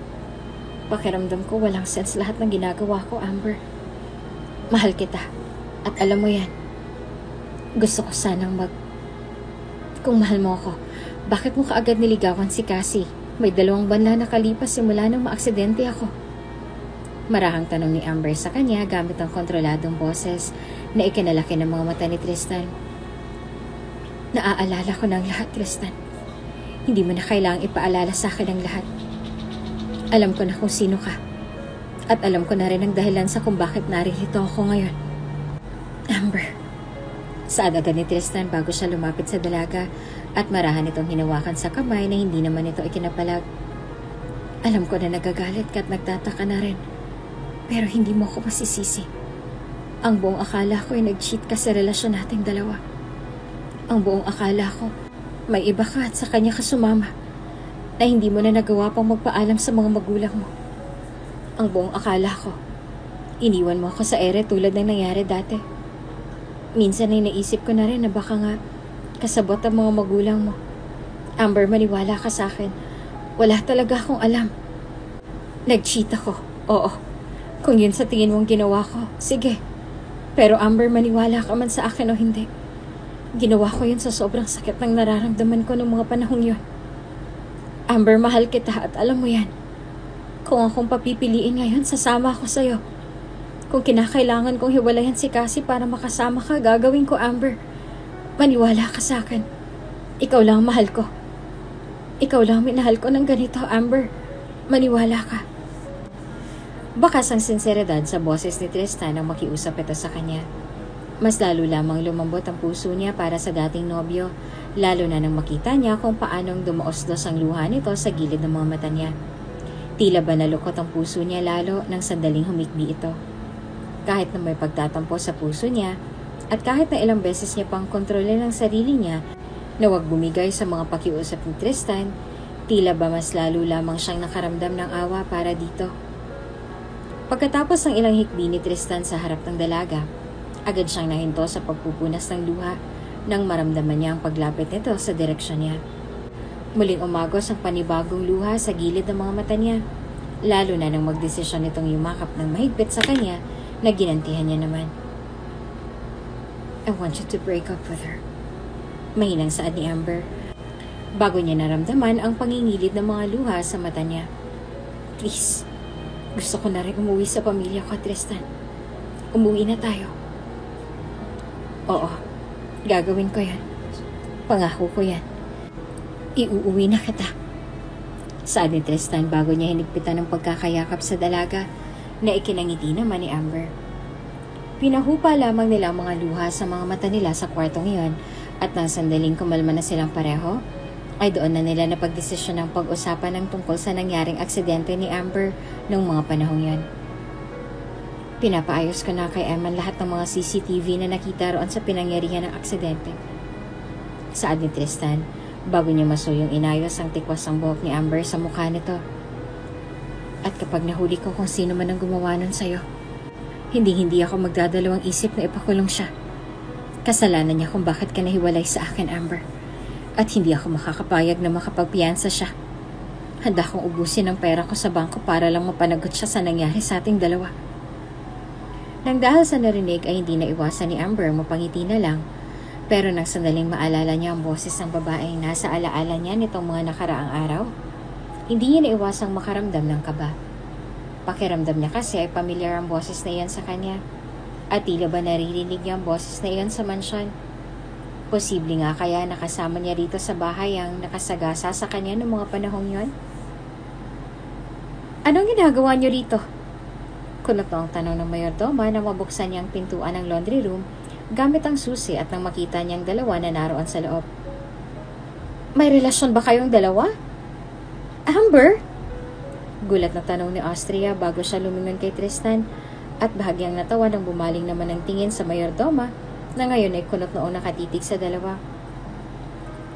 Speaker 1: pakiramdam ko walang sense lahat ng ginagawa ko, Amber. Mahal kita. At alam mo yan. Gusto ko sanang Kung mahal mo ako, bakit mo kaagad niligawan si Cassie? May 2 buwan na nakalipas simula nang maaksidente ako. Marahang tanong ni Amber sa kanya gamit ang kontroladong boses na ikinalaki ng mga mata ni Tristan. Naaalala ko ng lahat, Tristan. Hindi mo na kailangang ipaalala sa akin ang lahat. Alam ko na kung sino ka. At alam ko na rin ang dahilan sa kung bakit narito ako ngayon. Amber. Saad agad ni Tristan bago siya lumapit sa dalaga at marahan itong hinawakan sa kamay na hindi naman ito ikinapalag. Alam ko na nagagalit ka at nagtataka na rin. Pero hindi mo ako masisisi. Ang buong akala ko ay nag-cheat ka sa relasyon nating dalawa. Ang buong akala ko, may iba ka at sa kanya ka sumama na hindi mo na nagawa pang magpaalam sa mga magulang mo. Ang buong akala ko, iniwan mo ako sa ere tulad ng nangyari dati. Minsan ay naisip ko na rin na baka nga kasabot ang mga magulang mo. Amber, maniwala ka sa akin. Wala talaga akong alam. Nag-cheat ako, oo. Kung yun sa tingin mong ginawa ko, sige. Pero Amber, maniwala ka man sa akin o hindi. Ginawa ko yun sa sobrang sakit ng nararamdaman ko noong mga panahong yun. Amber, mahal kita at alam mo yan. Kung akong papipiliin ngayon, sasama ako sa'yo. Kung kinakailangan kong hiwalayan si Cassie para makasama ka, gagawin ko, Amber. Maniwala ka sa akin. Ikaw lang mahal ko. Ikaw lang minahal ko ng ganito, Amber. Maniwala ka. Bakas ang sinseridad sa boses ni Tristan nang makiusap ito sa kanya. Mas lalo lamang lumambot ang puso niya para sa dating nobyo, lalo na nang makita niya kung paanong dumaosdos ang luha nito sa gilid ng mga mata niya. Tila ba nalukot ang puso niya lalo nang sandaling humikbi ito. Kahit na may pagtatampo sa puso niya, at kahit na ilang beses niya pang kontrolin ang sarili niya na huwag bumigay sa mga pakiusap ni Tristan, tila ba mas lalo lamang siyang nakaramdam ng awa para dito. Pagkatapos ng ilang hikbi ni Tristan sa harap ng dalaga, agad siyang nahinto sa pagpupunas ng luha nang maramdaman niya ang paglapit nito sa direksyon niya. Muling umagos ang panibagong luha sa gilid ng mga mata niya, lalo na nang magdesisyon nitong yumakap ng mahigpit sa kanya na ginantihan niya naman. I want you to break up with her. Mahinang saad ni Amber, bago niya naramdaman ang pangingilid ng mga luha sa mata niya. Please, gusto ko na rin umuwi sa pamilya ko, Tristan. Umuwi na tayo. Oo, gagawin ko yan. Pangako ko yan. Iuuwi na kita. Saad ni Tristan bago niya hinigpitan ng pagkakayakap sa dalaga na ikinangiti naman ni Amber. Pinahupa lamang nila ang mga luha sa mga mata nila sa kwartong iyon at nang sandaling kumalma na silang pareho, ay doon na nila napagdesisyon ng pag-usapan ng tungkol sa nangyaring aksidente ni Amber noong mga panahong yon. Pinapaayos ko na kay Eman lahat ng mga CCTV na nakita roon sa pinangyarihan ng aksidente. Saad ni Tristan, bago niya masuyong inayos ang tikwas ang buhok ni Amber sa mukha nito. At kapag nahuli ko kung sino man ang gumawa nun sa'yo, hindi ako magdadalawang isip na ipakulong siya. Kasalanan niya kung bakit ka nahiwalay sa akin, Amber. At hindi ako makakapayag na makapagpiyansa siya. Handa kong ubusin ang pera ko sa bangko para lang mapanagot siya sa nangyari sa ating dalawa. Nang dahil sa narinig ay hindi na iwasan ni Amber mapangiti na lang. Pero nang sandaling maalala niya ang boses ng babaeng nasa alaala niya nitong mga nakaraang araw, hindi niya naiwasang makaramdam ng kaba. Pakiramdam niya kasi ay pamilyar ang boses na iyan sa kanya. At tila ba naririnig niya ang boses na iyan sa mansyon. Posible nga kaya nakasama niya rito sa bahay ang nakasagasa sa kanya noong mga panahong yon? Anong ginagawa niyo rito? Kunot na ang tanong ng mayordoma na mabuksan niyang pintuan ng laundry room gamit ang susi at nang makita niyang dalawa na naroon sa loob. May relasyon ba kayong dalawa? Amber? Gulat na tanong ni Austria bago siya lumingon kay Tristan at bahagyang natawa nang bumaling naman ang tingin sa mayordoma na ngayon ay kunot noong nakatitig sa dalawa.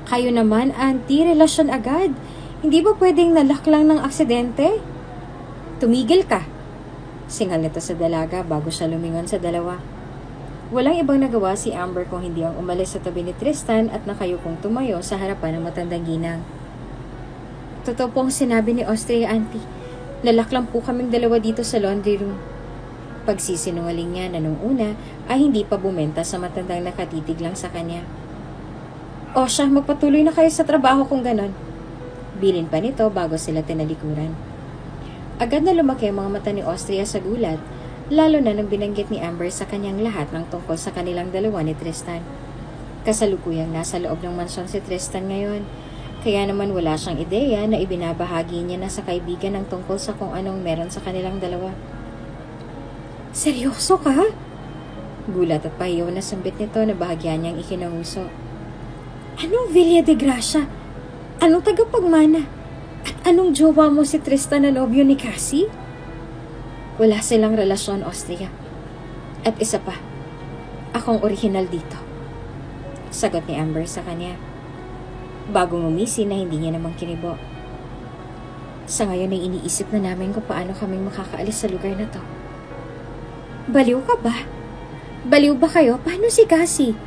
Speaker 1: Kayo naman, auntie, relasyon agad. Hindi ba pwedeng nalak lang ng aksidente? Tumigil ka. Singal nito sa dalaga bago siya lumingon sa dalawa. Walang ibang nagawa si Amber kung hindi ang umalis sa tabi ni Tristan at nakayukong tumayo sa harapan ng matandang ginang. Totoo po ang sinabi ni Austria, auntie. Lalak lang po kaming dalawa dito sa laundry room. Pagsisinungaling niya na nung una ay hindi pa bumenta sa matandang nakatitig lang sa kanya. O siya, magpatuloy na kayo sa trabaho kung ganon. Bilin pa nito bago sila tinalikuran. Agad na lumaki ang mga mata ni Austria sa gulat, lalo na nang binanggit ni Amber sa kanyang lahat ng tungkol sa kanilang dalawa ni Tristan. Kasalukuyang nasa loob ng mansyon si Tristan ngayon, kaya naman wala siyang ideya na ibinabahagi niya na sa kaibigan ng tungkol sa kung anong meron sa kanilang dalawa. Seryoso ka? Gulat at pahiyaw na sambit nito na bahagyan niyang ikinanguso. Anong Villa de Gracia? Anong tagapagmana? At anong jowa mo si Tristan na nobyo ni Cassie? Wala silang relasyon, Austria. At isa pa, akong orihinal dito. Sagot ni Amber sa kanya. Bagong umisi na hindi niya namang kinibo. Sa ngayon ay iniisip na namin kung paano kaming makakaalis sa lugar na to. Baliw ka ba? Baliw ba kayo? Paano si Cassie?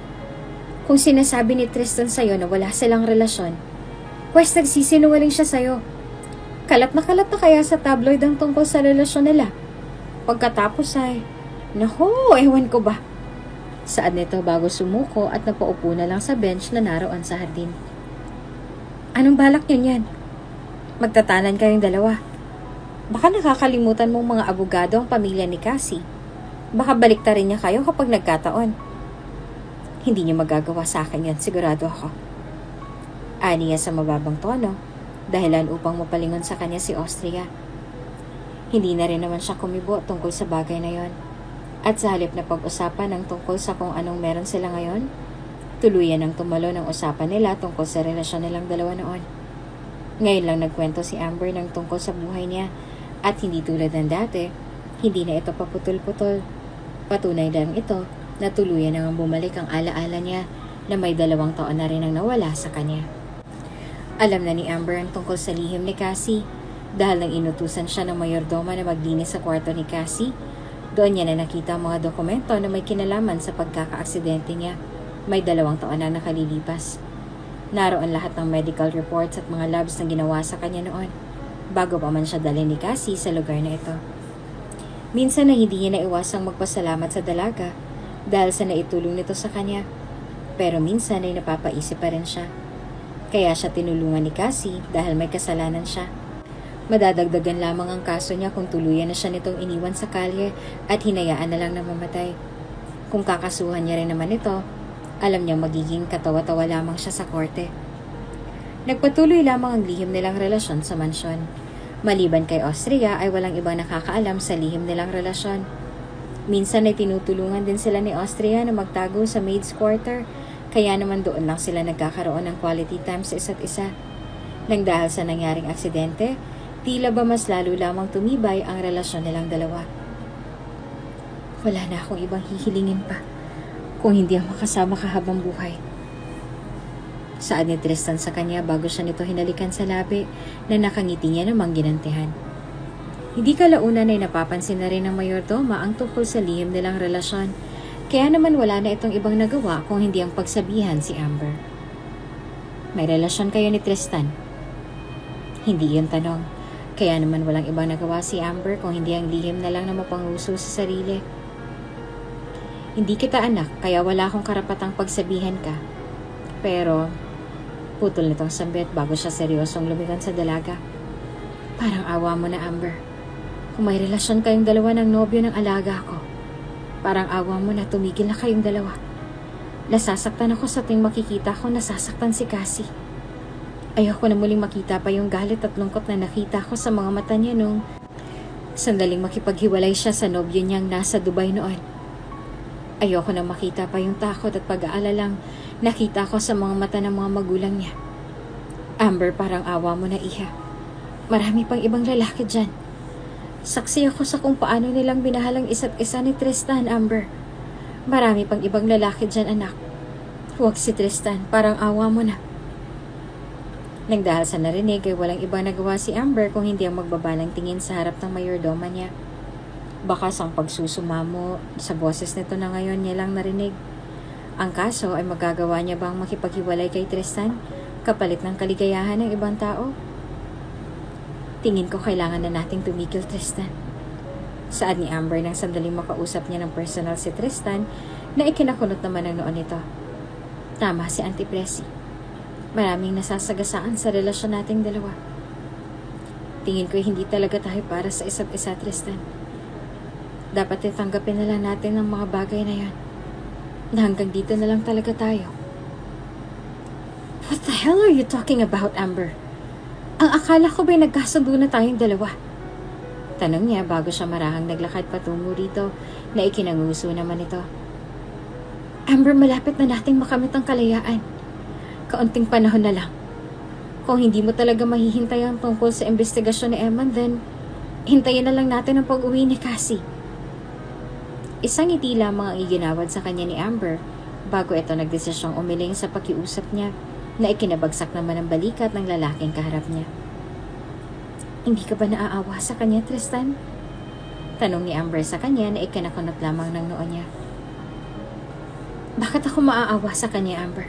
Speaker 1: Kung sinasabi ni Tristan sa'yo na wala silang relasyon, pwes nagsisinungaling siya sa'yo. Kalat na kaya sa tabloid ang tungkol sa relasyon nila. Pagkatapos ay, naho, ewan ko ba? Saad nito bago sumuko at napaupo na lang sa bench na naroon sa hardin. Anong balak niyo niyan? Magtatanan kayong dalawa. Baka nakakalimutan mong mga abogado ang pamilya ni Cassie. Baka baliktarin niya kayo kapag nagkataon. Hindi niya magagawa sa akin yan, sigurado ako. Ani niya sa mababang tono, dahilan upang mapalingon sa kanya si Austria. Hindi na rin naman siya kumibo tungkol sa bagay na yon. At sa halip na pag-usapan ng tungkol sa kung anong meron sila ngayon, tuluyan ang tumalo ng usapan nila tungkol sa relasyon nilang dalawa noon. Ngayon lang nagkwento si Amber ng tungkol sa buhay niya at hindi tulad ng dati, hindi na ito paputol-putol. Patunay lang ito na tuluyan nang bumalik ang alaala niya na may 2 taon na rin ang nawala sa kanya. Alam na ni Amber ang tungkol sa lihim ni Cassie dahil nang inutusan siya ng mayordoma na maglinis sa kwarto ni Cassie. Doon niya na nakita ang mga dokumento na may kinalaman sa pagkakaaksidente niya. May 2 taon na nakalilipas. Naroon lahat ng medical reports at mga labs na ginawa sa kanya noon bago pa man siya dalhin ni Cassie sa lugar na ito. Minsan na hindi niya naiwasang magpasalamat sa dalaga dahil sa naitulong nito sa kanya. Pero minsan ay napapaisip pa rin siya. Kaya siya tinulungan ni Cassie dahil may kasalanan siya. Madadagdagan lamang ang kaso niya kung tuluyan na siya nitong iniwan sa kalye at hinayaan na lang na mamatay. Kung kakasuhan niya rin naman ito, alam niya magiging katawa-tawa lamang siya sa korte. Nagpatuloy lamang ang lihim nilang relasyon sa mansyon. Maliban kay Austria ay walang ibang nakakaalam sa lihim nilang relasyon. Minsan ay tinutulungan din sila ni Austria na magtago sa maid's quarter, kaya naman doon lang sila nagkakaroon ng quality time sa isa't isa. Nang dahil sa nangyaring aksidente, tila ba mas lalo lamang tumibay ang relasyon nilang dalawa. Wala na akong ibang hihilingin pa kung hindi ang makasama ka habang buhay. Saad ni Tristan sa kanya bago siya nito hinalikan sa labi na nakangiti niya namang ginantihan. Hindi kalaunan ay napapansin na rin ng mayordoma ang tungkol sa lihim nilang relasyon, Kaya naman wala na itong ibang nagawa kung hindi ang pagsabihan si Amber. May relasyon kayo ni Tristan? Hindi yun tanong. Kaya naman walang ibang nagawa si Amber kung hindi ang lihim na lang na mapanguso sa sarili. Hindi kita anak, kaya wala akong karapatang pagsabihan ka. Pero, putol nitong sambit bago siya seryosong lumigan sa dalaga. Parang awa mo na, Amber. Kung may relasyon kayong dalawa ng nobyo ng alaga ko, parang awa mo na tumigil na kayong dalawa. Nasasaktan ako sa tuwing makikita ko nasasaktan si Cassie. Ayoko na muling makita pa yung galit at lungkot na nakita ko sa mga mata niya nung sandaling makipaghiwalay siya sa nobyo niyang nasa Dubai noon. Ayoko na makita pa yung takot at pag-aalalang nakita ko sa mga mata ng mga magulang niya. Amber, parang awa mo na, iha. Marami pang ibang lalaki dyan. Saksi ako sa kung paano nilang binahalang isa't isa ni Tristan, Amber. Marami pang ibang lalaki dyan, anak. Huwag si Tristan, parang awa mo na. Nang dahil sa narinig ay walang ibang nagawa si Amber kung hindi ang magbabalang tingin sa harap ng mayordoma niya. Bakas ang pagsusumamo sa boses nito na ngayon niya lang narinig. Ang kaso ay magagawa niya bang makipaghiwalay kay Tristan kapalit ng kaligayahan ng ibang tao? Tingin ko kailangan na nating tumigil, Tristan. Saad ni Amber nang sandaling makausap niya ng personal si Tristan na ikinakunot naman ang noon nito. Tama si Auntie Pressy. Maraming nasasagasaan sa relasyon nating dalawa. Tingin ko hindi talaga tayo para sa isa't isa, Tristan. Dapat itanggapin na lang natin ang mga bagay na yan. Na hanggang dito na lang talaga tayo. What the hell are you talking about, Amber? Ang akala ko ba'y nagkasundo na tayong dalawa? Tanong niya bago siya marahang naglakad patungo rito na ikinanguso naman ito. Amber, malapit na nating makamit ang kalayaan. Kaunting panahon na lang. Kung hindi mo talaga mahihintay ang tungkol sa investigasyon ni Eman, then hintayin na lang natin ang pag-uwi ni Cassie. Isang ngiti lamang ang iginawad sa kanya ni Amber bago ito nagdesisyong umiling sa pakiusap niya na ikinabagsak naman ang balikat ng lalaking kaharap niya. Hindi ka ba naaawa sa kanya, Tristan? Tanong ni Amber sa kanya na ikinakunot lamang ng noo niya. Bakit ako maaawa sa kanya, Amber?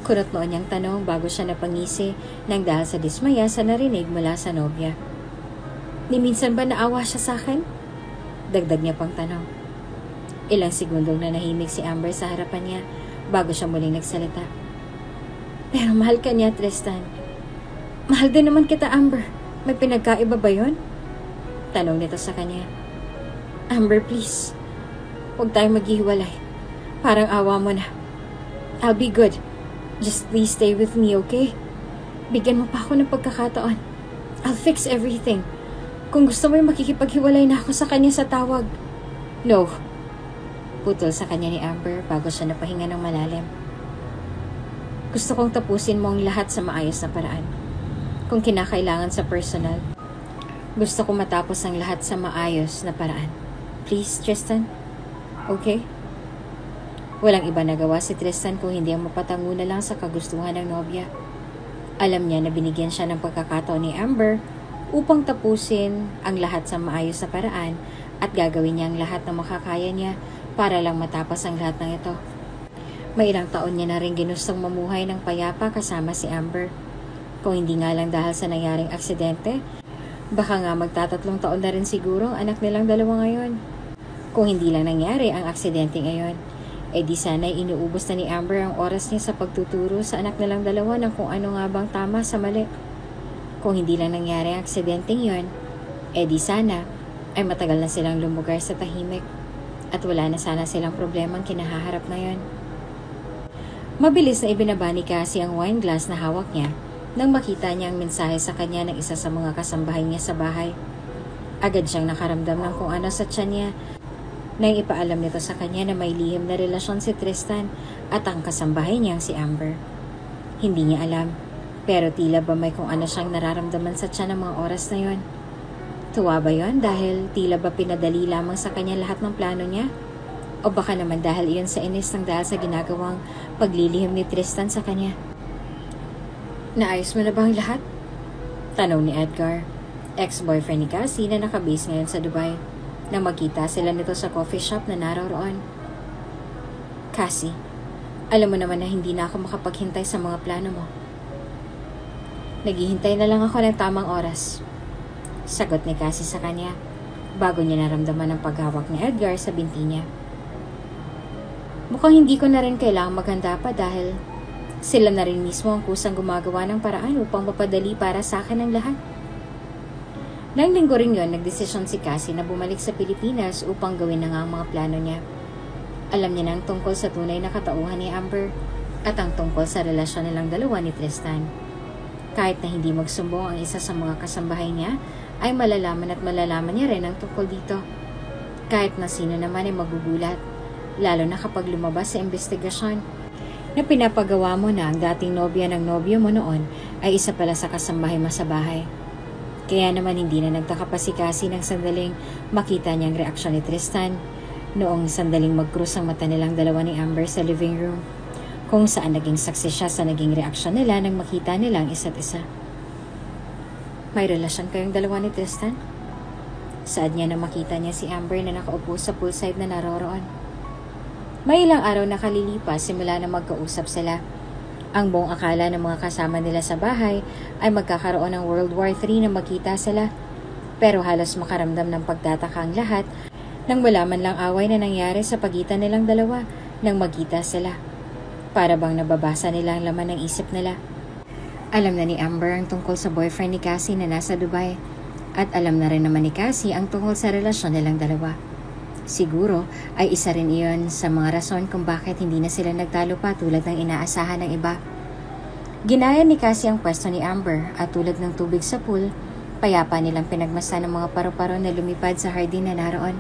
Speaker 1: Kunot noon niyang tanong bago siya napangisi nang dahil sa dismaya sa narinig mula sa nobya. Ni minsan ba naawa siya sa akin? Dagdag niya pang tanong. Ilang segundong nanahimik si Amber sa harapan niya bago siya muling nagsalita. Pero mahal ka niya, Tristan. Mahal din naman kita, Amber. May pinagkaiba ba yun? Tanong nito sa kanya. Amber, please. Huwag tayong maghihiwalay. Parang awa mo na. I'll be good. Just please stay with me, okay? Bigyan mo pa ako ng pagkakataon. I'll fix everything. Kung gusto mo yung makikipaghiwalay na ako sa kanya sa tawag. No. Putol sa kanya ni Amber bago siya napahinga ng malalim. Gusto kong tapusin mo ang lahat sa maayos na paraan. Kung kinakailangan sa personal, gusto kong matapos ang lahat sa maayos na paraan. Please, Tristan? Okay? Walang iba nagawa si Tristan kung hindi ang mapatango na lang sa kagustuhan ng nobya. Alam niya na binigyan siya ng pagkakataon ni Amber upang tapusin ang lahat sa maayos na paraan at gagawin niya ang lahat na makakaya niya para lang matapos ang lahat ng ito. May ilang taon niya na rin ginustong mamuhay ng payapa kasama si Amber. Kung hindi nga lang dahil sa nangyaring aksidente, baka nga magtatatlong taon na rin siguro ang anak nilang dalawa ngayon. Kung hindi lang nangyari ang aksidente ngayon, di sana'y inuubos na ni Amber ang oras niya sa pagtuturo sa anak nilang dalawa ng kung ano nga bang tama sa mali. Kung hindi lang nangyari ang aksidenteng yon, di sana ay matagal na silang lumugar sa tahimik at wala na sana silang problemang kinahaharap ngayon. Mabilis na ibinaba ni Cassie ang wine glass na hawak niya nang makita niya ang mensahe sa kanya ng isa sa mga kasambahay niya sa bahay. Agad siyang nakaramdam ng kung ano sa tiyan niya nang ipaalam nito sa kanya na may lihim na relasyon si Tristan at ang kasambahay niyang si Amber. Hindi niya alam, pero tila ba may kung ano siyang nararamdaman sa tiyan ng mga oras na yon. Tuwa ba yon dahil tila ba pinadali lamang sa kanya lahat ng plano niya? O baka naman dahil iyon sa inis ng dahil sa ginagawang paglilihim ni Tristan sa kanya? Naayos mo na ba ang lahat? Tanong ni Edgar, ex-boyfriend ni Cassie na nakabase ngayon sa Dubai, nang magkita sila nito sa coffee shop na naroroon. Cassie, alam mo naman na hindi na ako makapaghintay sa mga plano mo. Naghihintay na lang ako ng tamang oras. Sagot ni Cassie sa kanya bago niya naramdaman ang paghawak ni Edgar sa binti niya. Mukhang hindi ko na rin kailangang maghanda pa dahil sila na rin mismo ang kusang gumagawa ng paraan upang mapadali para sa akin ang lahat. Nang linggo rin yun, nagdesisyon si Cassie na bumalik sa Pilipinas upang gawin na nga ang mga plano niya. Alam niya na ang tungkol sa tunay na katauhan ni Amber at ang tungkol sa relasyon nilang dalawa ni Tristan. Kahit na hindi magsumbong ang isa sa mga kasambahay niya, ay malalaman niya rin ang tungkol dito. Kahit na sino naman ay magugulat, lalo na kapag lumabas sa investigasyon na pinapagawa mo na ang dating nobya ng nobyo mo noon ay isa pala sa kasambahay mo sa bahay. Kaya naman hindi na nagtaka pa si Cassie nang sandaling makita niyang reaksyon ni Tristan noong sandaling magkrus ang mata nilang dalawa ni Amber sa living room, kung saan naging saksi siya sa naging reaksyon nila nang makita nila ang isa't isa. May relasyon kayong dalawa ni Tristan? Saad niya na makita niya si Amber na nakaupo sa poolside na naroroon. May ilang araw na kalilipas simula na magkausap sila. Ang buong akala ng mga kasama nila sa bahay ay magkakaroon ng World War III na magkita sila. Pero halos makaramdam ng pagtataka ang lahat nang wala man lang away na nangyari sa pagitan nilang dalawa nang magkita sila. Para bang nababasa nila ang laman ng isip nila. Alam na ni Amber ang tungkol sa boyfriend ni Cassie na nasa Dubai. At alam na rin naman ni Cassie ang tungkol sa relasyon nilang dalawa. Siguro ay isa rin iyon sa mga rason kung bakit hindi na sila nagtalo pa tulad ng inaasahan ng iba. Ginaya ni Cassie ang pwesto ni Amber at tulad ng tubig sa pool, payapa nilang pinagmasdan ng mga paru-paro na lumipad sa hardin na naroon.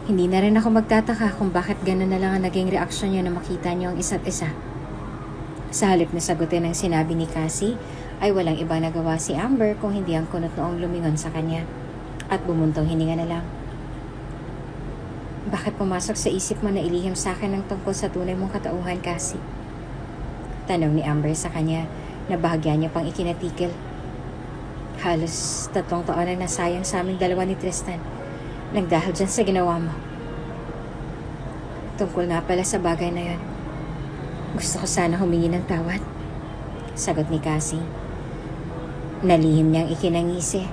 Speaker 1: Hindi na rin ako magtataka kung bakit gano'n na lang ang naging reaksyon niyo na makita niyo ang isa't isa. Sa halip na sagutin ang sinabi ni Cassie, ay walang ibang nagawa si Amber kung hindi ang kunot noong lumingon sa kanya at bumuntong hininga na lang. Bakit pumasok sa isip mo na ilihim sa akin ang tungkol sa tunay mong katauhan, Cassie? Tanong ni Amber sa kanya na bahagya niya pang ikinatikil. Halos 3 taon na nasayang sa aming dalawa ni Tristan nang dahil dyan sa ginawa mo. Tungkol nga pala sa bagay na yon, gusto ko sana humingi ng tawad. Sagot ni Cassie. Nalihim niyang ikinangisi.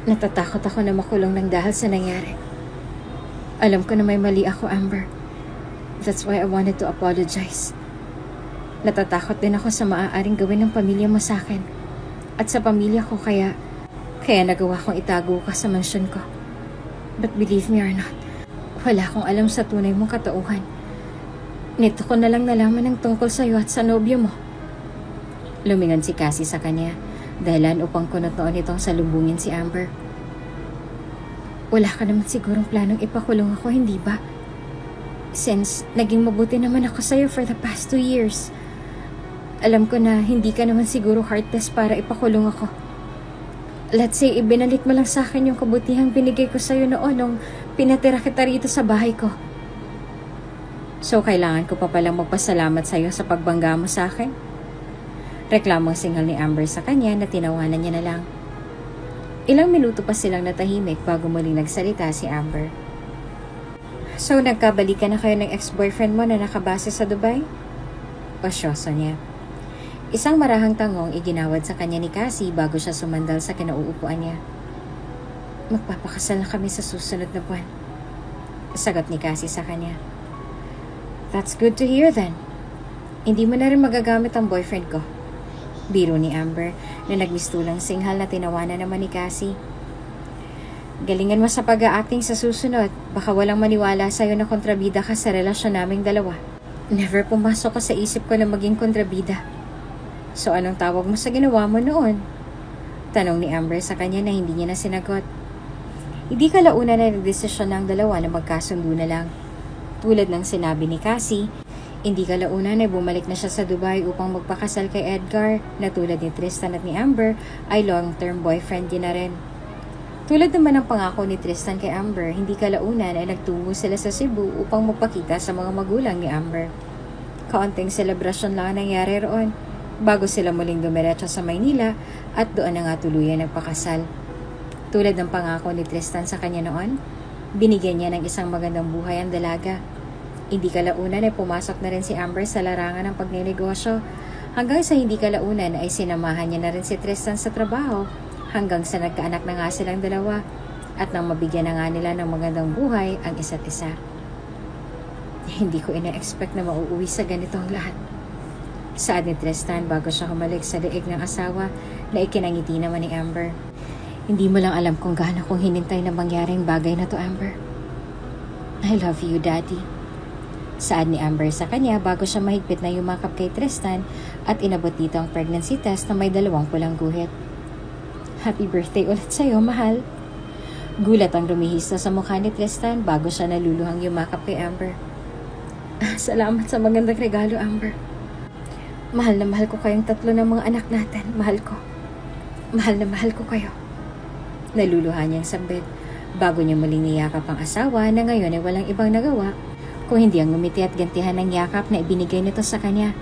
Speaker 1: Natatakot ako na makulong ng dahil sa nangyari. Alam ko na may mali ako, Amber. That's why I wanted to apologize. Natatakot din ako sa maaaring gawin ng pamilya mo sa akin at sa pamilya ko kaya nagawa kong itago ka sa mansyon ko. But believe me or not, wala akong alam sa tunay mong katauhan. Nito ko na lang nalaman ng tungkol sa iyo at sa nobyo mo. Lumingon si Cassie sa kanya, dahilan upang kunot noon itong salubungin si Amber. Wala ka naman sigurong planong ipakulong ako, hindi ba? Since naging mabuti naman ako sa'yo for the past 2 years. Alam ko na hindi ka naman siguro heartless para ipakulong ako. Let's say, ibinalik mo lang sa akin yung kabutihang binigay ko sa'yo noon nung pinatira kita rito sa bahay ko. So, kailangan ko pa palang magpasalamat sa'yo sa pagbangga mo sa akin? Reklamong singal ni Amber sa kanya na tinawanan niya na lang. Ilang minuto pa silang natahimik bago muling nagsalita si Amber. So, nagkabalikan na kayo ng ex-boyfriend mo na nakabase sa Dubai? Pasyoso niya. Isang marahang tangong iginawad sa kanya ni Cassie bago siya sumandal sa kinauupuan niya. Magpapakasal na kami sa susunod na buwan. Sagot ni Cassie sa kanya. That's good to hear then. Hindi mo na rin magagamit ang boyfriend ko. Biro ni Amber na nagmistulang singhal na tinawanan naman ni Cassie. Galingan mo sa pag-a-acting sa susunod. Baka walang maniwala sa'yo na kontrabida ka sa relasyon naming dalawa. Never pumasok ko sa isip ko na maging kontrabida. So anong tawag mo sa ginawa mo noon? Tanong ni Amber sa kanya na hindi niya na sinagot. Hindi kalauna na nagdesisyon ng dalawa na magkasundo na lang. Tulad ng sinabi ni Cassie, hindi kalaunan ay bumalik na siya sa Dubai upang magpakasal kay Edgar na tulad ni Tristan at ni Amber ay long-term boyfriend din na rin. Tulad naman ng pangako ni Tristan kay Amber, hindi kalaunan ay nagtungo sila sa Cebu upang magpakita sa mga magulang ni Amber. Kaunting selebrasyon lang nangyari roon bago sila muling dumiretso sa Maynila at doon na nga tuluyan nagpakasal. Tulad ng pangako ni Tristan sa kanya noon, binigyan niya ng isang magandang buhay ang dalaga. Hindi kalaunan ay pumasok na rin si Amber sa larangan ng pagnenegosyo. Hanggang sa hindi kalaunan ay sinamahan niya na rin si Tristan sa trabaho hanggang sa nagkaanak na nga silang dalawa at nang mabigyan na nga nila ng magandang buhay ang isa't isa. Hindi ko ina-expect na mauuwi sa ganitong lahat. Saad ni Tristan bago siya humalik sa leeg ng asawa na ikinangiti naman ni Amber. Hindi mo lang alam kung gaano kong hinintay na mangyaring bagay na to, Amber. I love you, Daddy. Saad ni Amber sa kanya bago siya mahigpit na yumakap kay Tristan at inabot dito ang pregnancy test na may 2 pulang guhit. Happy birthday ulit sa'yo, mahal. Gulat ang lumihis sa mukha ni Tristan bago siya naluluhang yumakap kay Amber. Salamat sa magandang regalo, Amber. Mahal na mahal ko kayong 3 ng mga anak natin. Mahal ko. Mahal na mahal ko kayo. Naluluhan niyang sambit bago niya muling niyakap ang asawa na ngayon ay walang ibang nagawa kung hindi ang ngumiti at gantihan ng yakap na ibinigay nito sa kanya.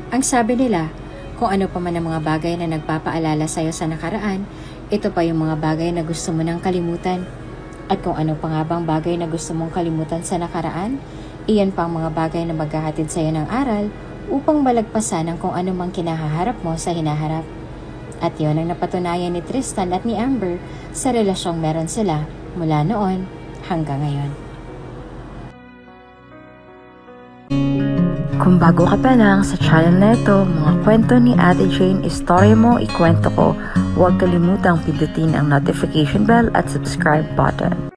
Speaker 1: Ang sabi nila, kung ano pa man ang mga bagay na nagpapaalala sa'yo sa nakaraan, ito pa yung mga bagay na gusto mo nang kalimutan. At kung ano pa nga bang bagay na gusto mong kalimutan sa nakaraan, iyan pa ang mga bagay na maghahatid sa'yo ng aral upang malagpasan ang kung ano mang kinahaharap mo sa hinaharap. At yon ang napatunayan ni Tristan at ni Amber sa relasyong meron sila mula noon hanggang ngayon.
Speaker 2: Kung bago ka pa lang sa channel na ito, mga kwento ni Ate Jane, istorya mo, ikwento ko, huwag kalimutang pindutin ang notification bell at subscribe button.